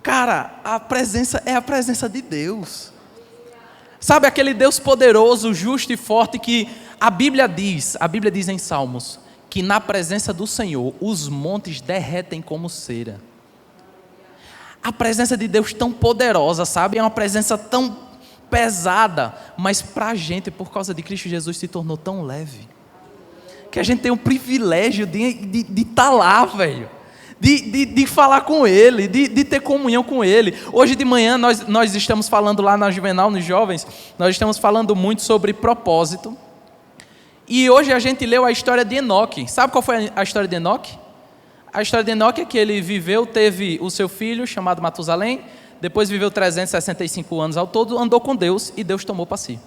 Cara, a presença é a presença de Deus. Sabe aquele Deus poderoso, justo e forte que a Bíblia diz em Salmos, que na presença do Senhor os montes derretem como cera. A presença de Deus tão poderosa, sabe? É uma presença tão pesada, mas para a gente, por causa de Cristo Jesus, se tornou tão leve, que a gente tem o privilégio de estar lá, velho. De falar com Ele, de ter comunhão com Ele. Hoje de manhã nós estamos falando lá na Juvenal, nos jovens, nós estamos falando muito sobre propósito. E hoje a gente leu a história de Enoque. Sabe qual foi a história de Enoque? A história de Enoque é que ele viveu, teve o seu filho chamado Matusalém, depois viveu 365 anos ao todo, andou com Deus e Deus tomou para si.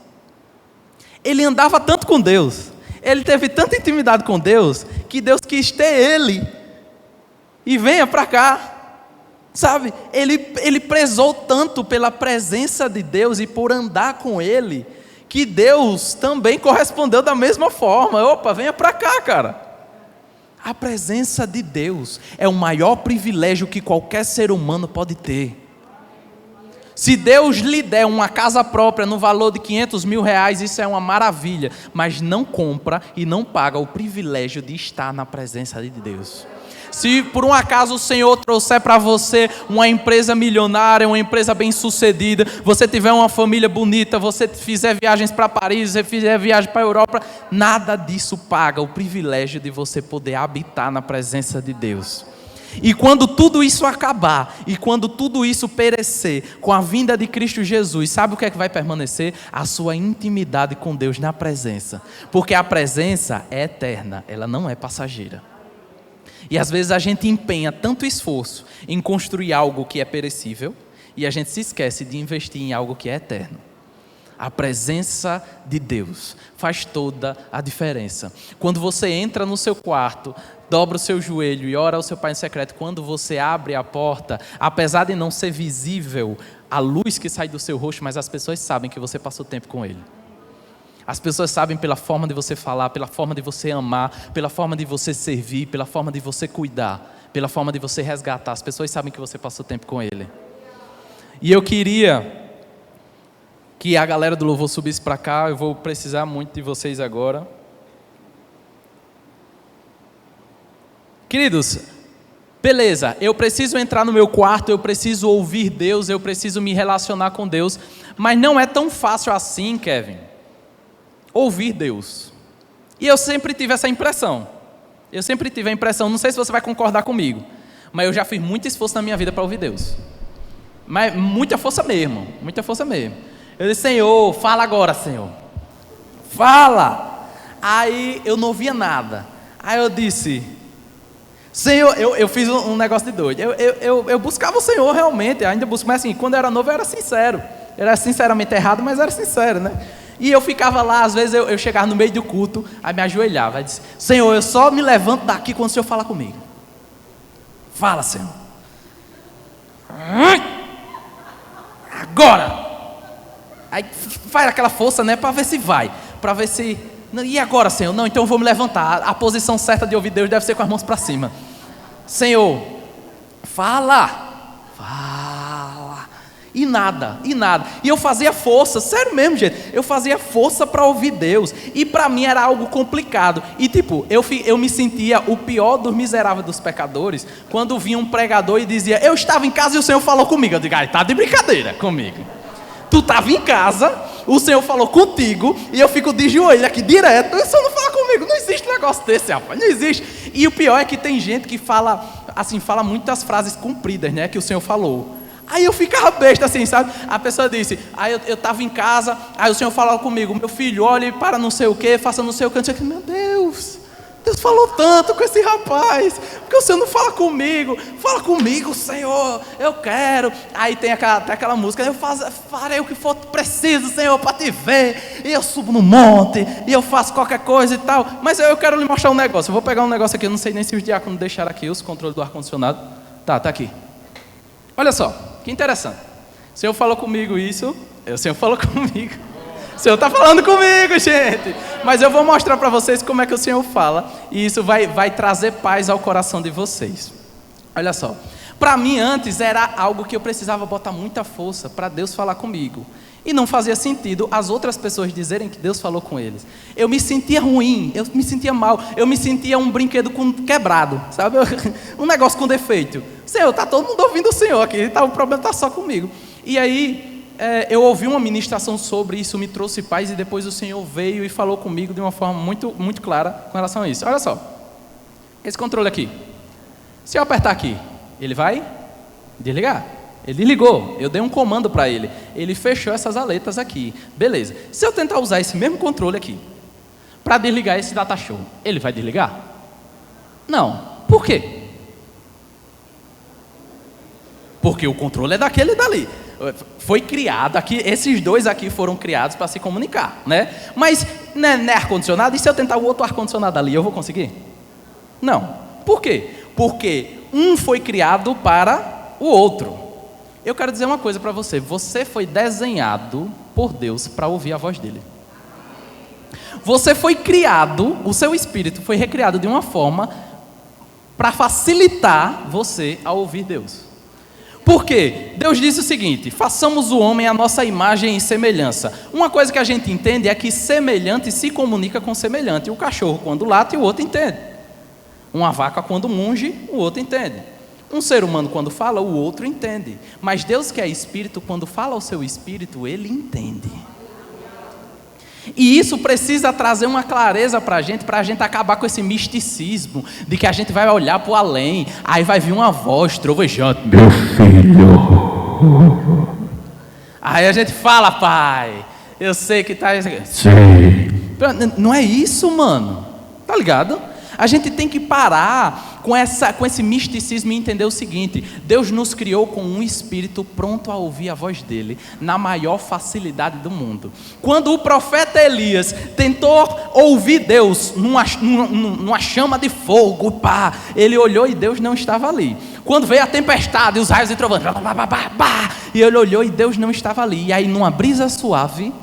Ele andava tanto com Deus, ele teve tanta intimidade com Deus, que Deus quis ter ele. E venha para cá, sabe? Ele prezou tanto pela presença de Deus e por andar com Ele, que Deus também correspondeu da mesma forma. Opa, venha para cá, cara. A presença de Deus é o maior privilégio que qualquer ser humano pode ter. Se Deus lhe der uma casa própria no valor de 500 mil reais, isso é uma maravilha, mas não compra e não paga o privilégio de estar na presença de Deus. Se por um acaso o Senhor trouxer para você uma empresa milionária, uma empresa bem sucedida, você tiver uma família bonita, você fizer viagens para Paris, você fizer viagem para a Europa, nada disso paga o privilégio de você poder habitar na presença de Deus. E quando tudo isso acabar, e quando tudo isso perecer, com a vinda de Cristo Jesus, sabe o que é que vai permanecer? A sua intimidade com Deus na presença. Porque a presença é eterna, ela não é passageira. E às vezes a gente empenha tanto esforço em construir algo que é perecível, e a gente se esquece de investir em algo que é eterno. A presença de Deus faz toda a diferença. Quando você entra no seu quarto, dobra o seu joelho e ora ao seu Pai em secreto, quando você abre a porta, apesar de não ser visível a luz que sai do seu rosto, mas as pessoas sabem que você passou tempo com Ele. As pessoas sabem pela forma de você falar, pela forma de você amar, pela forma de você servir, pela forma de você cuidar, pela forma de você resgatar. As pessoas sabem que você passou tempo com Ele. E eu queria que a galera do louvor subisse para cá, eu vou precisar muito de vocês agora. Queridos, beleza, eu preciso entrar no meu quarto, eu preciso ouvir Deus, eu preciso me relacionar com Deus, mas não é tão fácil assim, Kevin, ouvir Deus. E eu sempre tive essa impressão, não sei se você vai concordar comigo, mas eu já fiz muito esforço na minha vida para ouvir Deus, mas muita força mesmo. Eu disse: Senhor, fala agora, Senhor, fala. Aí eu não ouvia nada, aí eu disse: Senhor, eu fiz um negócio de doido, eu buscava o Senhor realmente, ainda busco, mas assim, quando eu era novo eu era sincero, era sinceramente errado, mas era sincero, né? E eu ficava lá, às vezes eu chegava no meio do culto, aí me ajoelhava, aí disse: Senhor, eu só me levanto daqui quando o Senhor fala comigo. Fala, Senhor. Agora. Aí faz aquela força, né, para ver se vai, para ver se... E agora, Senhor? Não, então eu vou me levantar. A posição certa de ouvir Deus deve ser com as mãos para cima. Senhor, fala. E nada. E eu fazia força, sério mesmo, gente. Eu fazia força para ouvir Deus. E para mim era algo complicado. E tipo, eu me sentia o pior dos miseráveis dos pecadores quando vinha um pregador e dizia: eu estava em casa e o Senhor falou comigo. Eu digo: ai, tá de brincadeira comigo. Tu estava em casa, o Senhor falou contigo, e eu fico de joelho aqui direto, e o Senhor não fala comigo. Não existe negócio desse, rapaz, não existe. E o pior é que tem gente que fala muitas frases compridas, né, que o Senhor falou. Aí eu ficava besta assim, sabe? A pessoa disse: aí eu estava em casa, aí o Senhor falou comigo: meu filho, olhe para não sei o que, faça não sei o que. Eu disse: meu Deus falou tanto com esse rapaz, porque o Senhor não fala comigo? Fala comigo, Senhor, eu quero. Aí tem aquela música: eu farei o que for preciso, Senhor, para te ver. E eu subo no monte, e eu faço qualquer coisa e tal. Mas eu quero lhe mostrar um negócio. Eu vou pegar um negócio aqui, eu não sei nem se os diáconos deixaram aqui os controles do ar-condicionado. Tá aqui. Olha só, que interessante. O Senhor falou comigo isso, o Senhor falou comigo. O Senhor está falando comigo, gente. Mas eu vou mostrar para vocês como é que o Senhor fala. E isso vai trazer paz ao coração de vocês. Olha só. Para mim antes era algo que eu precisava botar muita força para Deus falar comigo. E não fazia sentido as outras pessoas dizerem que Deus falou com eles. Eu me sentia ruim, eu me sentia mal. Eu me sentia um brinquedo quebrado, sabe? Um negócio com defeito. Senhor, está todo mundo ouvindo o Senhor aqui. O problema está só comigo. E aí... eu ouvi uma ministração sobre isso, me trouxe paz, e depois o Senhor veio e falou comigo de uma forma muito, muito clara com relação a isso. Olha só, esse controle aqui, se eu apertar aqui, ele vai desligar. Ele ligou, eu dei um comando para ele, ele fechou essas aletas aqui, beleza. Se eu tentar usar esse mesmo controle aqui para desligar esse data show, ele vai desligar? Não. Por quê? Porque o controle é daquele e dali. Foi criado aqui, esses dois aqui foram criados para se comunicar, né? Mas não é ar-condicionado, e se eu tentar o outro ar-condicionado ali, eu vou conseguir? Não. Por quê? Porque um foi criado para o outro. Eu quero dizer uma coisa para você: você foi desenhado por Deus para ouvir a voz dele. Você foi criado, o seu espírito foi recriado de uma forma para facilitar você a ouvir Deus. Por quê? Deus disse o seguinte: façamos o homem à nossa imagem e semelhança. Uma coisa que a gente entende é que semelhante se comunica com semelhante. O cachorro quando late, o outro entende. Uma vaca quando munge, o outro entende. Um ser humano quando fala, o outro entende. Mas Deus, que é espírito, quando fala ao seu espírito, ele entende. E isso precisa trazer uma clareza para a gente acabar com esse misticismo de que a gente vai olhar para o além, aí vai vir uma voz trovejante: meu filho. Aí a gente fala: pai, eu sei que está... Sim. Não é isso, mano. Tá ligado? A gente tem que parar com esse misticismo e entender o seguinte: Deus nos criou com um espírito pronto a ouvir a voz dele, na maior facilidade do mundo. Quando o profeta Elias tentou ouvir Deus numa chama de fogo, ele olhou e Deus não estava ali. Quando veio a tempestade, os raios e trovões, e ele olhou e Deus não estava ali. E aí, numa brisa suave,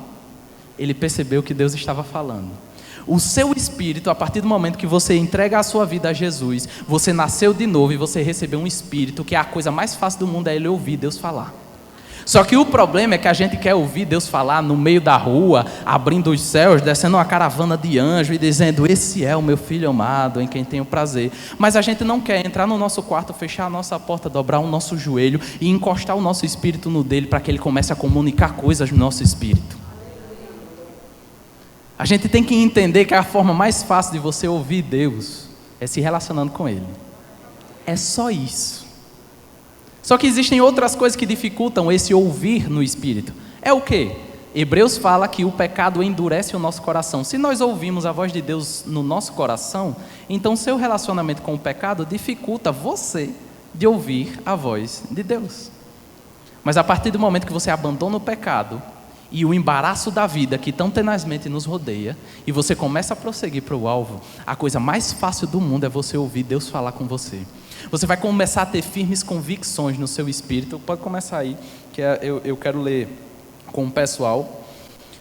ele percebeu que Deus estava falando. O seu espírito, a partir do momento que você entrega a sua vida a Jesus, você nasceu de novo e você recebeu um espírito, que é a coisa mais fácil do mundo, é ele ouvir Deus falar. Só que o problema é que a gente quer ouvir Deus falar no meio da rua, abrindo os céus, descendo uma caravana de anjos e dizendo: esse é o meu filho amado, em quem tenho prazer. Mas a gente não quer entrar no nosso quarto, fechar a nossa porta, dobrar o nosso joelho e encostar o nosso espírito no dele para que ele comece a comunicar coisas no nosso espírito. A gente tem que entender que a forma mais fácil de você ouvir Deus é se relacionando com Ele. É só isso. Só que existem outras coisas que dificultam esse ouvir no Espírito. É o quê? Hebreus fala que o pecado endurece o nosso coração. Se nós ouvimos a voz de Deus no nosso coração, então seu relacionamento com o pecado dificulta você de ouvir a voz de Deus. Mas a partir do momento que você abandona o pecado e o embaraço da vida que tão tenazmente nos rodeia, e você começa a prosseguir para o alvo, a coisa mais fácil do mundo é você ouvir Deus falar com você. Você vai começar a ter firmes convicções no seu espírito. Pode começar aí, que eu quero ler com o pessoal.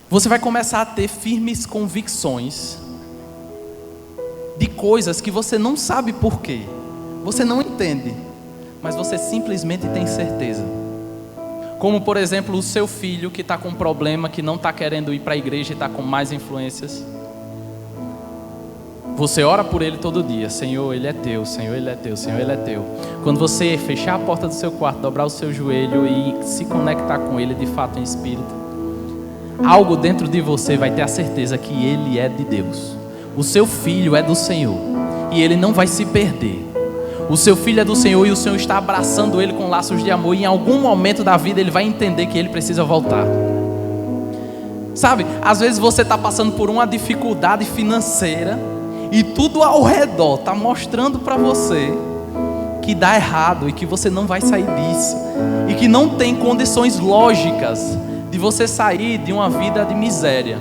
Você vai começar a ter firmes convicções de coisas que você não sabe por quê, você não entende, mas você simplesmente tem certeza. Como, por exemplo, o seu filho que está com um problema, que não está querendo ir para a igreja e está com mais influências. Você ora por ele todo dia: Senhor, ele é teu, Senhor, ele é teu, Senhor, ele é teu. Quando você fechar a porta do seu quarto, dobrar o seu joelho e se conectar com ele de fato em espírito, algo dentro de você vai ter a certeza que ele é de Deus. O seu filho é do Senhor e ele não vai se perder. O seu filho é do Senhor e o Senhor está abraçando ele com laços de amor, e em algum momento da vida ele vai entender que ele precisa voltar. Sabe, às vezes você está passando por uma dificuldade financeira e tudo ao redor está mostrando para você que dá errado e que você não vai sair disso, e que não tem condições lógicas de você sair de uma vida de miséria.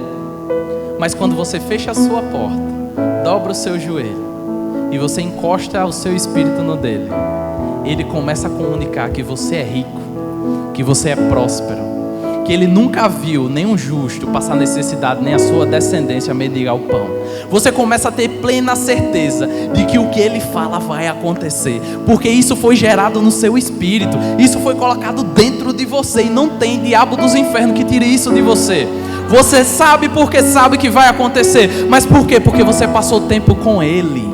Mas quando você fecha a sua porta, dobra o seu joelho e você encosta o seu espírito no dele, ele começa a comunicar que você é rico, que você é próspero, que ele nunca viu nenhum justo passar necessidade, nem a sua descendência mendigar o pão. Você começa a ter plena certeza de que o que ele fala vai acontecer, porque isso foi gerado no seu espírito, isso foi colocado dentro de você, e não tem diabo dos infernos que tire isso de você. Você sabe porque sabe que vai acontecer, mas por quê? Porque você passou tempo com ele.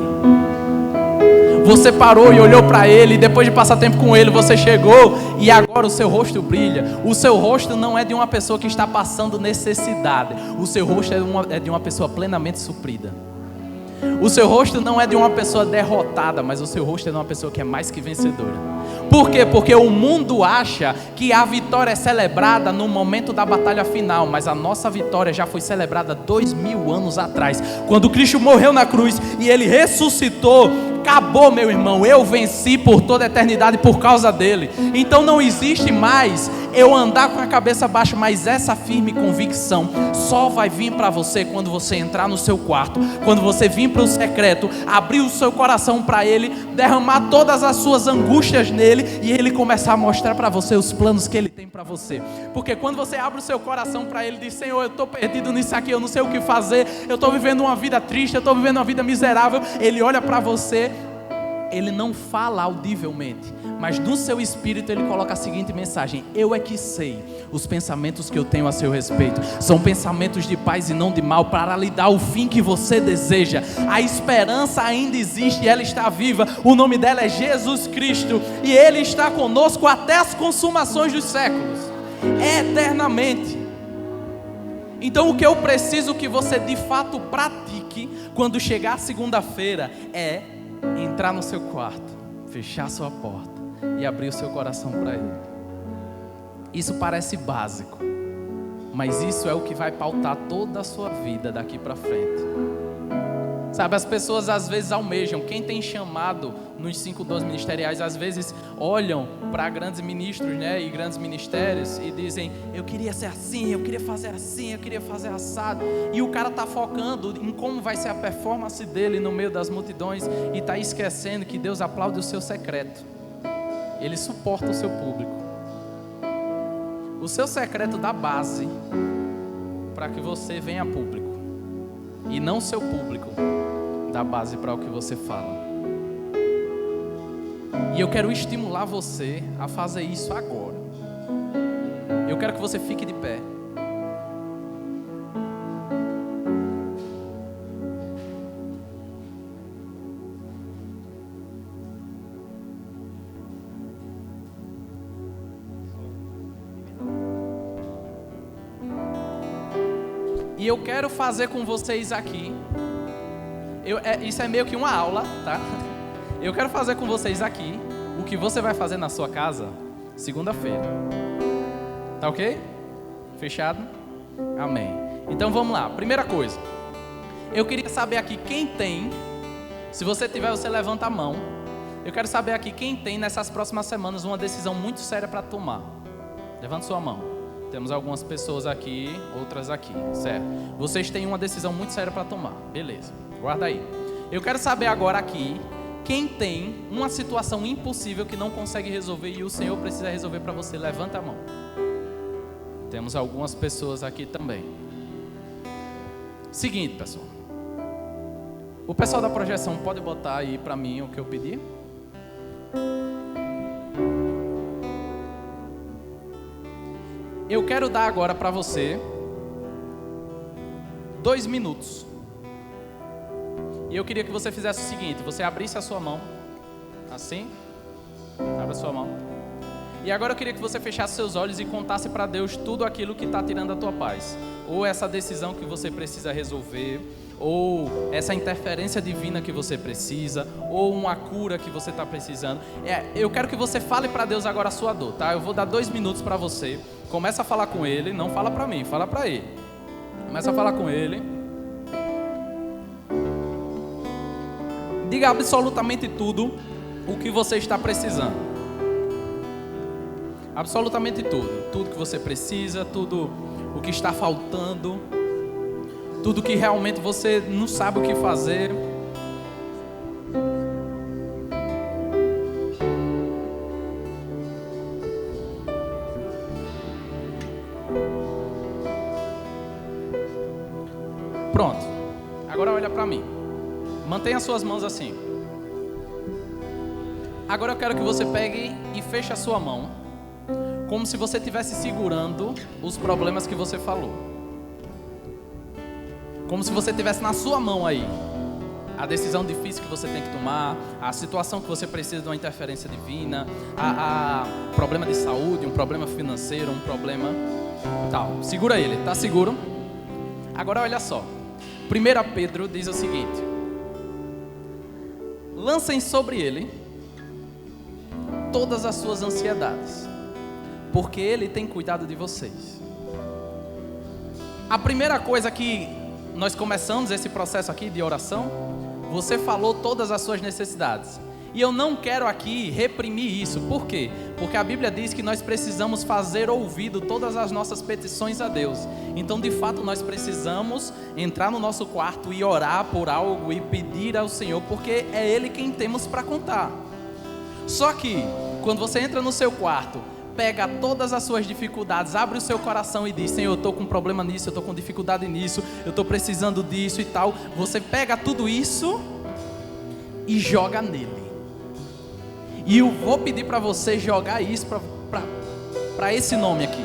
Você parou e olhou para ele, e depois de passar tempo com ele, você chegou e agora o seu rosto brilha. O seu rosto não é de uma pessoa que está passando necessidade. O seu rosto é de uma pessoa plenamente suprida. O seu rosto não é de uma pessoa derrotada, mas o seu rosto é de uma pessoa que é mais que vencedora. Por quê? Porque o mundo acha que a vitória é celebrada no momento da batalha final, mas a nossa vitória já foi celebrada 2000 anos atrás, quando Cristo morreu na cruz e ele ressuscitou. Acabou, meu irmão, eu venci por toda a eternidade por causa dele. Então não existe mais eu andar com a cabeça baixa, mas essa firme convicção só vai vir para você quando você entrar no seu quarto, quando você vir para o secreto, abrir o seu coração para ele, derramar todas as suas angústias nele e ele começar a mostrar para você os planos que ele tem para você. Porque quando você abre o seu coração para ele e diz: Senhor, eu estou perdido nisso aqui, eu não sei o que fazer, eu estou vivendo uma vida triste, eu estou vivendo uma vida miserável, ele olha para você. Ele não fala audivelmente, mas no seu espírito ele coloca a seguinte mensagem: eu é que sei os pensamentos que eu tenho a seu respeito, são pensamentos de paz e não de mal, para lhe dar o fim que você deseja. A esperança ainda existe, ela está viva, o nome dela é Jesus Cristo, e Ele está conosco até as consumações dos séculos, eternamente. Então o que eu preciso que você de fato pratique quando chegar segunda-feira é entrar no seu quarto, fechar sua porta e abrir o seu coração para Ele. Isso parece básico, mas isso é o que vai pautar toda a sua vida daqui para frente. Sabe, as pessoas às vezes almejam, quem tem chamado nos 5 dons ministeriais, às vezes olham para grandes ministros, né, e grandes ministérios e dizem: eu queria ser assim, eu queria fazer assim, eu queria fazer assado. E o cara está focando em como vai ser a performance dele no meio das multidões e está esquecendo que Deus aplaude o seu secreto. Ele suporta o seu público. O seu secreto dá base para que você venha a público, e não o seu público dá base para o que você fala. E eu quero estimular você a fazer isso agora. quero que você fique de pé. E eu quero fazer com vocês aqui, isso é meio que uma aula, tá? Eu quero fazer com vocês aqui o que você vai fazer na sua casa segunda-feira. Tá ok? Fechado? Amém. Então vamos lá. Primeira coisa, eu queria saber aqui quem tem, se você tiver, você levanta a mão. Eu quero saber aqui quem tem nessas próximas semanas uma decisão muito séria para tomar. Levanta sua mão. Temos algumas pessoas aqui, outras aqui, certo? Vocês têm uma decisão muito séria para tomar. Beleza, guarda aí. Eu quero saber agora aqui, quem tem uma situação impossível que não consegue resolver e o Senhor precisa resolver para você. Levanta a mão. Temos algumas pessoas aqui também. Seguinte, pessoal. O pessoal da projeção pode botar aí para mim o que eu pedi? Eu quero dar agora para você 2 minutos. E eu queria que você fizesse o seguinte: você abrisse a sua mão, assim, abre a sua mão. E agora eu queria que você fechasse seus olhos e contasse para Deus tudo aquilo que está tirando a tua paz. Ou essa decisão que você precisa resolver, ou essa interferência divina que você precisa, ou uma cura que você está precisando. Eu quero que você fale para Deus agora a sua dor, tá? Eu vou dar 2 minutos para você. Começa a falar com Ele, não fala para mim, fala para Ele. Começa a falar com Ele. Diga absolutamente tudo o que você está precisando. Absolutamente tudo. Tudo que você precisa, tudo o que está faltando, tudo que realmente você não sabe o que fazer. Pronto. Agora olha para mim. Mantenha suas mãos assim. Agora eu quero que você pegue e feche a sua mão, como se você estivesse segurando os problemas que você falou. Como se você tivesse na sua mão aí a decisão difícil que você tem que tomar, a situação que você precisa de uma interferência divina, a problema de saúde, um problema financeiro, um problema tal. Segura ele, tá seguro? Agora olha só. 1 Pedro diz o seguinte: lancem sobre ele todas as suas ansiedades, porque ele tem cuidado de vocês. A primeira coisa que nós começamos esse processo aqui de oração, você falou todas as suas necessidades. E eu não quero aqui reprimir isso. Por quê? Porque a Bíblia diz que nós precisamos fazer ouvido todas as nossas petições a Deus. Então, de fato, nós precisamos entrar no nosso quarto e orar por algo e pedir ao Senhor, porque é Ele quem temos para contar. Só que, quando você entra no seu quarto, pega todas as suas dificuldades, abre o seu coração e diz: Senhor, eu estou com problema nisso, eu estou com dificuldade nisso, eu estou precisando disso e tal. Você pega tudo isso e joga nele. E eu vou pedir para você jogar isso para esse nome aqui.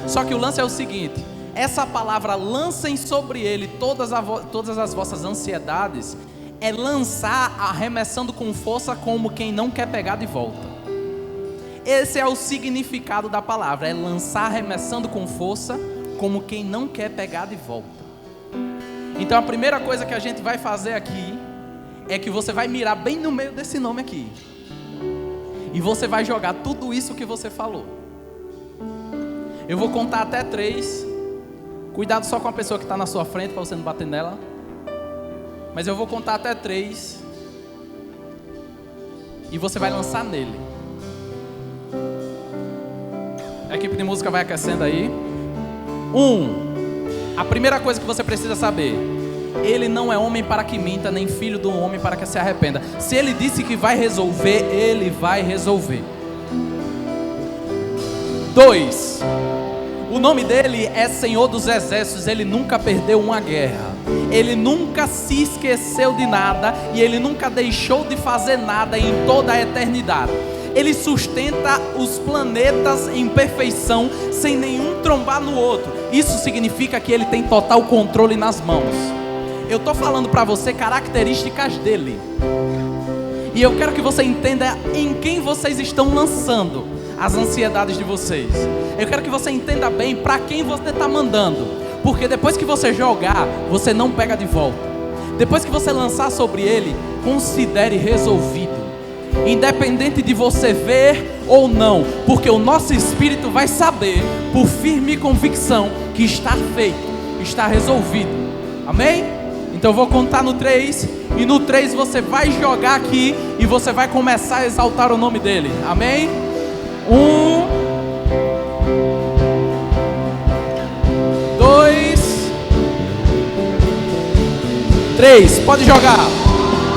Só que o lance é o seguinte: essa palavra lancem sobre ele todas as vossas ansiedades, é lançar arremessando com força como quem não quer pegar de volta. Esse é o significado da palavra, é lançar arremessando com força como quem não quer pegar de volta. Então a primeira coisa que a gente vai fazer aqui é que você vai mirar bem no meio desse nome aqui. E você vai jogar tudo isso que você falou. Eu vou contar até 3. Cuidado só com a pessoa que está na sua frente, para você não bater nela. Mas eu vou contar até 3. E você vai lançar nele. A equipe de música vai aquecendo aí. 1. A primeira coisa que você precisa saber: ele não é homem para que minta, nem filho do homem para que se arrependa. Se ele disse que vai resolver, ele vai resolver. 2. O nome dele é Senhor dos Exércitos. Ele nunca perdeu uma guerra. Ele nunca se esqueceu de nada. E ele nunca deixou de fazer nada em toda a eternidade. Ele sustenta os planetas em perfeição, sem nenhum trombar no outro. Isso significa que Ele tem total controle nas mãos. Eu estou falando para você características dele. E eu quero que você entenda em quem vocês estão lançando as ansiedades de vocês. Eu quero que você entenda bem para quem você está mandando. Porque depois que você jogar, você não pega de volta. Depois que você lançar sobre ele, considere resolvido. Independente de você ver ou não. Porque o nosso espírito vai saber, por firme convicção, que está feito, está resolvido. Amém? Então eu vou contar no 3. E no 3 você vai jogar aqui e você vai começar a exaltar o nome dele. Amém? 1, 2, 3. Pode jogar.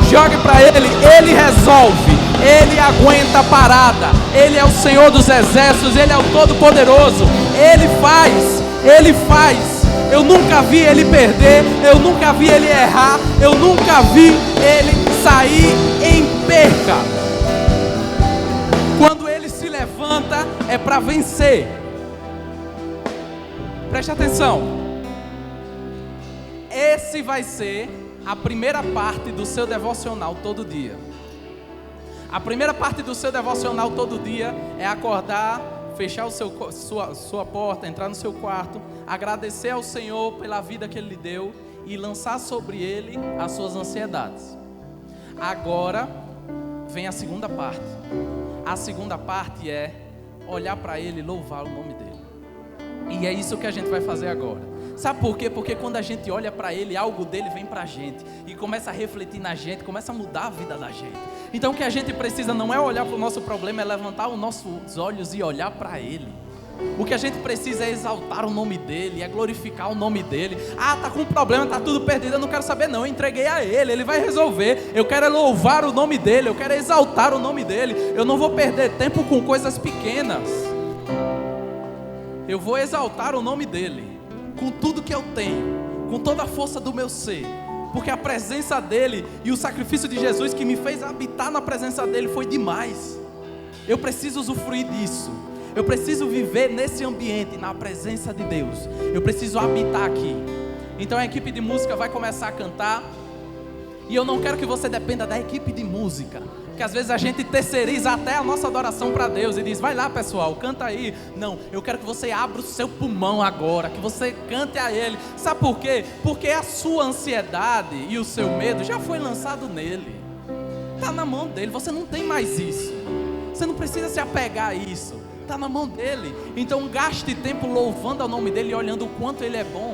Jogue para ele. Ele resolve. Ele aguenta a parada. Ele é o Senhor dos exércitos. Ele é o Todo-Poderoso. Ele faz. Ele faz. Eu nunca vi ele perder, eu nunca vi ele errar, eu nunca vi ele sair em perca. Quando ele se levanta, é para vencer. Preste atenção. Esse vai ser a primeira parte do seu devocional todo dia. A primeira parte do seu devocional todo dia é acordar, fechar sua porta, entrar no seu quarto, agradecer ao Senhor pela vida que Ele lhe deu e lançar sobre Ele as suas ansiedades. Agora vem a segunda parte. A segunda parte é olhar para Ele e louvar o nome dEle. E é isso que a gente vai fazer agora. Sabe por quê? Porque quando a gente olha para Ele, algo dEle vem para a gente e começa a refletir na gente, começa a mudar a vida da gente. Então o que a gente precisa não é olhar para o nosso problema, é levantar os nossos olhos e olhar para Ele. O que a gente precisa é exaltar o nome dEle, é glorificar o nome dEle. Ah, tá com problema, tá tudo perdido, eu não quero saber não, eu entreguei a Ele, Ele vai resolver. Eu quero louvar o nome dEle, eu quero exaltar o nome dEle. Eu não vou perder tempo com coisas pequenas. Eu vou exaltar o nome dEle, com tudo que eu tenho, com toda a força do meu ser. Porque a presença dEle e o sacrifício de Jesus que me fez habitar na presença dEle foi demais. Eu preciso usufruir disso. Eu preciso viver nesse ambiente, na presença de Deus. Eu preciso habitar aqui. Então a equipe de música vai começar a cantar. E eu não quero que você dependa da equipe de música. Porque às vezes a gente terceiriza até a nossa adoração para Deus e diz, vai lá pessoal, canta aí. Não, eu quero que você abra o seu pulmão agora, que você cante a Ele. Sabe por quê? Porque a sua ansiedade e o seu medo já foi lançado nele. Está na mão dele, você não tem mais isso. Você não precisa se apegar a isso. Está na mão dele. Então gaste tempo louvando ao nome dele e olhando o quanto ele é bom.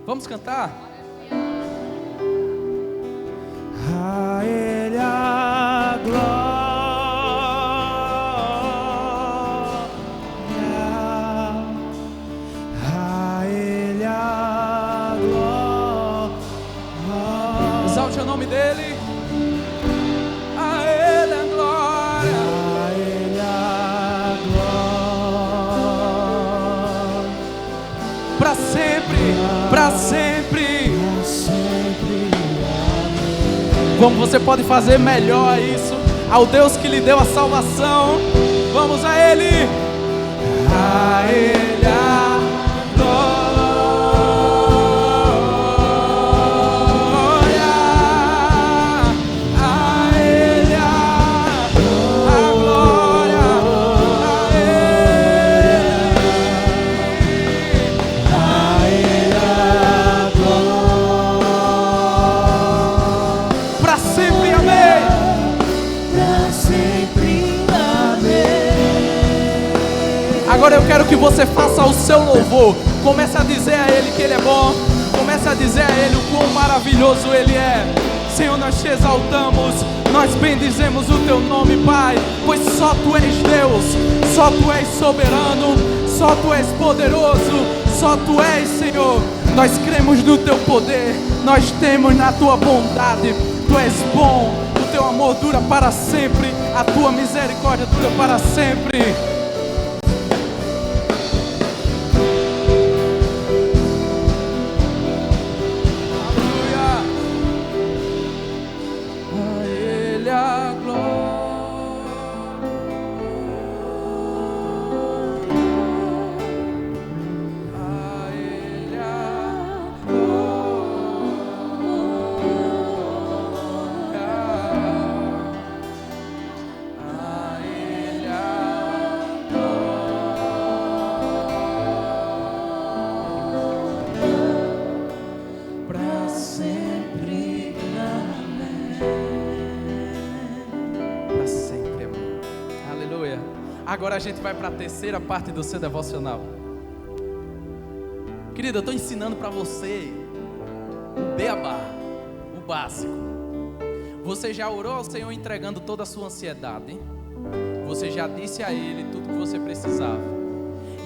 Vamos cantar? A Ele a glória, a Ele a glória. Exalte o nome dele. A Ele a glória, a Ele a glória. para sempre, para sempre. Como você pode fazer melhor isso? Ao Deus que lhe deu a salvação. Vamos a Ele. A Ele a glória. A Ele a glória. A Ele a glória. Para sempre, amém. Pra sempre, amém. Agora eu quero que você faça o seu louvor. Comece a dizer a Ele que Ele é bom. Comece a dizer a Ele o quão maravilhoso Ele é. Senhor, nós te exaltamos, nós bendizemos o Teu nome, Pai. Pois só Tu és Deus, só Tu és soberano, só Tu és poderoso, só Tu és, Senhor. Nós cremos no Teu poder, nós temos na Tua bondade. Tu és bom, o Teu amor dura para sempre, a Tua misericórdia dura para sempre. Aleluia. A Ele a glória. agora a gente vai para a terceira parte do seu devocional. Querido, eu estou ensinando para você o beabá, o básico. Você já orou ao Senhor entregando toda a sua ansiedade? Você já disse a Ele tudo que você precisava?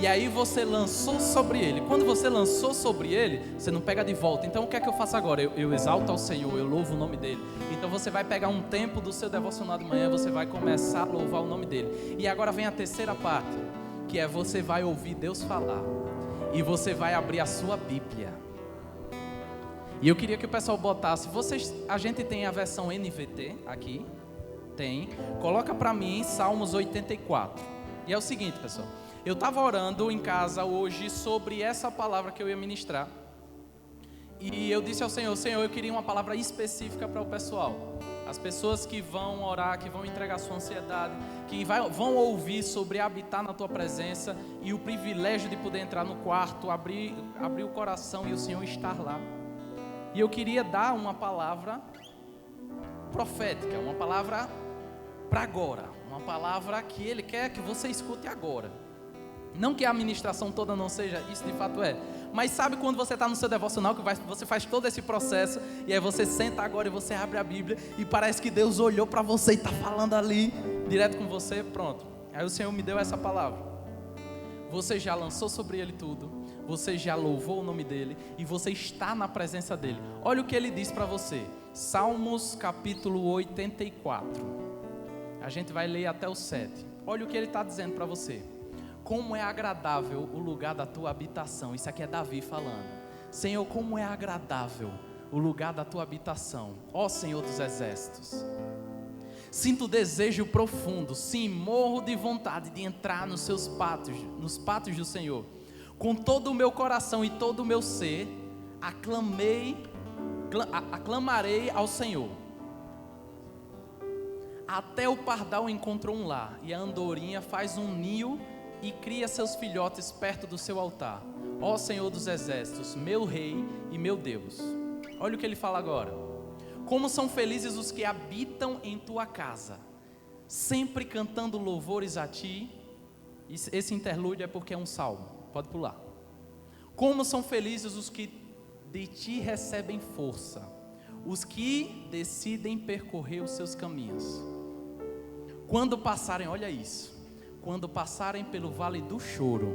E aí você lançou sobre Ele. Quando você lançou sobre Ele, você não pega de volta. Então o que é que eu faço agora? Eu exalto ao Senhor, eu louvo o nome dEle. Então você vai pegar um tempo do seu devocional de manhã, você vai começar a louvar o nome dEle. E agora vem a terceira parte, que é você vai ouvir Deus falar. E você vai abrir a sua Bíblia. E eu queria que o pessoal botasse, a gente tem a versão NVT aqui, tem. Coloca para mim Salmos 84. E é o seguinte, pessoal. Eu estava orando em casa hoje sobre essa palavra que eu ia ministrar. E eu disse ao Senhor, Senhor, eu queria uma palavra específica para o pessoal. As pessoas que vão orar, que vão entregar sua ansiedade, que vão ouvir sobre habitar na tua presença e o privilégio de poder entrar no quarto, abrir o coração e o Senhor estar lá. E eu queria dar uma palavra profética, uma palavra para agora, uma palavra que Ele quer que você escute agora. Não que a administração toda não seja, isso de fato é. Mas sabe quando você está no seu devocional, que você faz todo esse processo, e aí você senta agora e você abre a Bíblia, e parece que Deus olhou para você e está falando ali, direto com você, pronto. Aí o Senhor me deu essa palavra. Você já lançou sobre Ele tudo, você já louvou o nome dEle, e você está na presença dEle. Olha o que Ele diz para você. Salmos capítulo 84. A gente vai ler até o 7. Olha o que Ele está dizendo para você. Como é agradável o lugar da tua habitação. Isso aqui é Davi falando. Senhor, como é agradável o lugar da tua habitação, ó Senhor dos exércitos. Sinto desejo profundo, sim, morro de vontade de entrar nos seus pátios, nos pátios do Senhor. Com todo o meu coração e todo o meu ser, aclamarei ao Senhor. Até o pardal encontrou um lar, e a andorinha faz um ninho e cria seus filhotes perto do seu altar. Ó Senhor dos exércitos, meu rei e meu Deus. Olha o que ele fala agora. Como são felizes os que habitam em tua casa, sempre cantando louvores a ti. Esse interlúdio é porque é um salmo, pode pular. Como são felizes os que de ti recebem força, os que decidem percorrer os seus caminhos. Quando passarem, olha isso, quando passarem pelo vale do choro,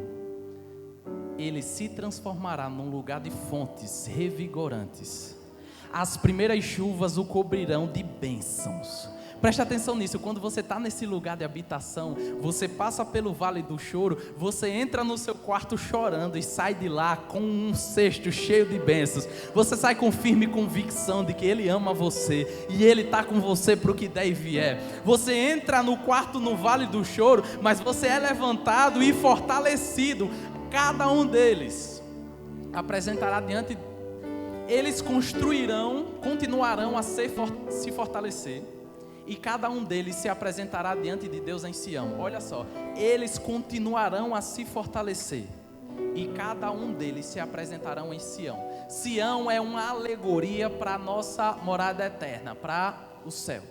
ele se transformará num lugar de fontes revigorantes. As primeiras chuvas o cobrirão de bênçãos. Preste atenção nisso, quando você está nesse lugar de habitação, você passa pelo vale do choro, você entra no seu quarto chorando e sai de lá com um cesto cheio de bênçãos. Você sai com firme convicção de que Ele ama você e Ele está com você para o que der e vier. Você entra no quarto no vale do choro, mas você é levantado e fortalecido. Cada um deles apresentará diante, eles continuarão a se fortalecer. E cada um deles se apresentará diante de Deus em Sião. Olha só, eles continuarão a se fortalecer. E cada um deles se apresentarão em Sião. Sião é uma alegoria para a nossa morada eterna, para o céu.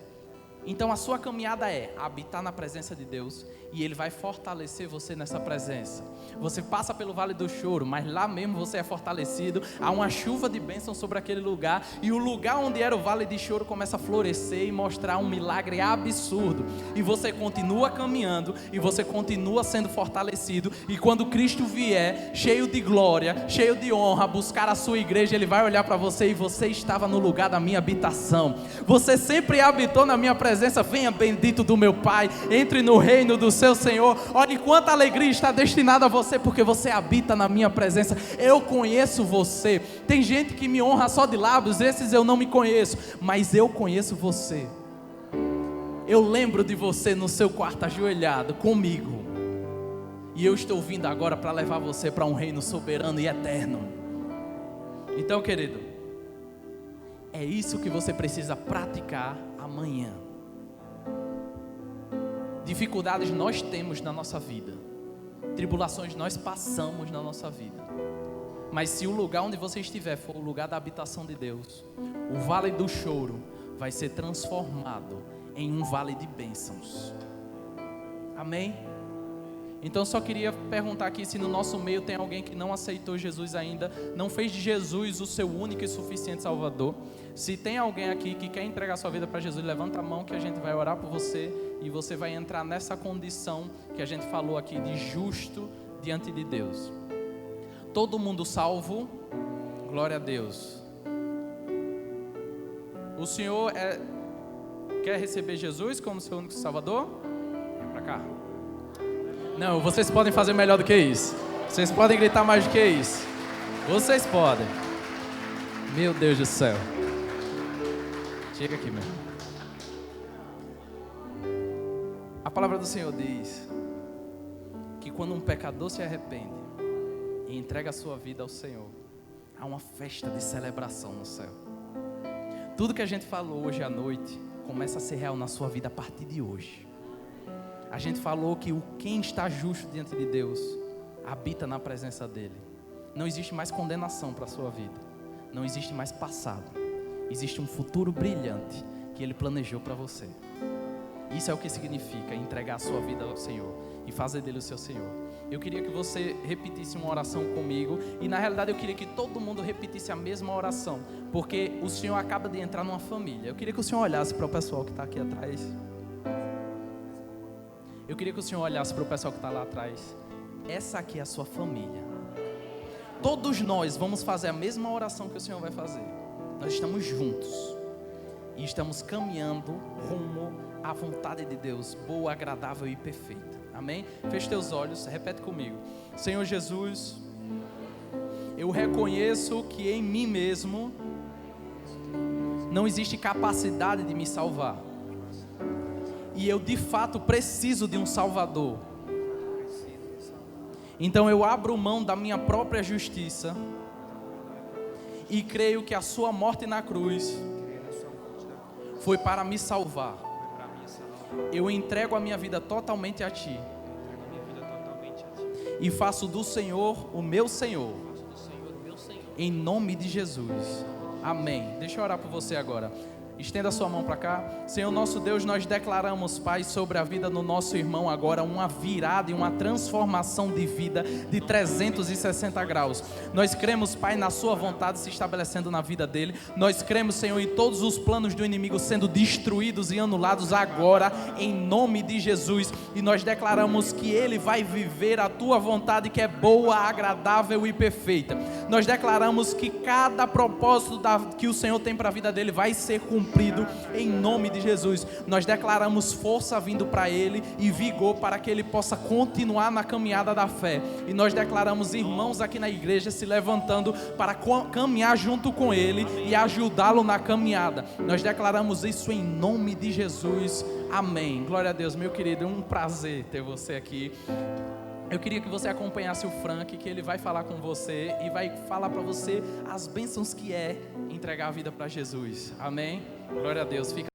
Então a sua caminhada é habitar na presença de Deus, e Ele vai fortalecer você nessa presença. Você passa pelo vale do choro, mas lá mesmo você é fortalecido. Há uma chuva de bênção sobre aquele lugar, e o lugar onde era o vale de choro começa a florescer e mostrar um milagre absurdo. E você continua caminhando, e você continua sendo fortalecido. E quando Cristo vier, cheio de glória, cheio de honra, buscar a sua igreja, Ele vai olhar para você, e você estava no lugar da minha habitação. Você sempre habitou na minha presença. Venha, bendito do meu Pai, entre no reino do seu Senhor. Olha quanta alegria está destinada a você, porque você habita na minha presença. Eu conheço você. Tem gente que me honra só de lábios, esses eu não me conheço, mas eu conheço você. Eu lembro de você no seu quarto ajoelhado comigo, e eu estou vindo agora para levar você para um reino soberano e eterno. Então, querido, é isso que você precisa praticar amanhã. Dificuldades nós temos na nossa vida, tribulações nós passamos na nossa vida, mas se o lugar onde você estiver for o lugar da habitação de Deus, o vale do choro vai ser transformado em um vale de bênçãos. Amém? Então eu só queria perguntar aqui se no nosso meio tem alguém que não aceitou Jesus ainda, não fez de Jesus o seu único e suficiente Salvador. Se tem alguém aqui que quer entregar sua vida para Jesus, levanta a mão que a gente vai orar por você e você vai entrar nessa condição que a gente falou aqui de justo diante de Deus. Todo mundo salvo, glória a Deus. O Senhor quer receber Jesus como seu único Salvador? Vem para cá. Não, vocês podem fazer melhor do que isso. Vocês podem gritar mais do que isso. Vocês podem. Meu Deus do céu. Chega aqui, meu. A palavra do Senhor diz que quando um pecador se arrepende e entrega a sua vida ao Senhor, há uma festa de celebração no céu. Tudo que a gente falou hoje à noite começa a ser real na sua vida a partir de hoje. A gente falou que quem está justo diante de Deus habita na presença dEle. Não existe mais condenação para a sua vida. Não existe mais passado. Existe um futuro brilhante que Ele planejou para você. Isso é o que significa entregar a sua vida ao Senhor e fazer dEle o seu Senhor. Eu queria que você repetisse uma oração comigo. E na realidade eu queria que todo mundo repetisse a mesma oração, porque o Senhor acaba de entrar numa família. Eu queria que o Senhor olhasse para o pessoal que está aqui atrás. Eu queria que o Senhor olhasse para o pessoal que está lá atrás. Essa aqui é a sua família. Todos nós vamos fazer a mesma oração que o Senhor vai fazer. Nós estamos juntos e estamos caminhando rumo à vontade de Deus, boa, agradável e perfeita. Amém? Feche teus olhos, repete comigo. Senhor Jesus, eu reconheço que em mim mesmo não existe capacidade de me salvar. E eu de fato preciso de um Salvador. Então eu abro mão da minha própria justiça e creio que a sua morte na cruz foi para me salvar. Eu entrego a minha vida totalmente a Ti e faço do Senhor o meu Senhor, em nome de Jesus, amém. Deixa eu orar por você agora. Estenda a sua mão para cá. Senhor nosso Deus, nós declaramos, Pai, sobre a vida do nosso irmão agora uma virada e uma transformação de vida de 360 graus. Nós cremos, Pai, na sua vontade se estabelecendo na vida dele. Nós cremos, Senhor, em todos os planos do inimigo sendo destruídos e anulados agora, em nome de Jesus. E nós declaramos que ele vai viver a tua vontade, que é boa, agradável e perfeita. Nós declaramos que cada propósito que o Senhor tem para a vida dele vai ser cumprido em nome de Jesus. Nós declaramos força vindo para ele e vigor para que ele possa continuar na caminhada da fé. E nós declaramos irmãos aqui na igreja se levantando para caminhar junto com ele e ajudá-lo na caminhada. Nós declaramos isso em nome de Jesus. Amém. Glória a Deus, meu querido. É um prazer ter você aqui. Eu queria que você acompanhasse o Frank, que ele vai falar com você e vai falar para você as bênçãos que é entregar a vida para Jesus. Amém? Glória a Deus. Fica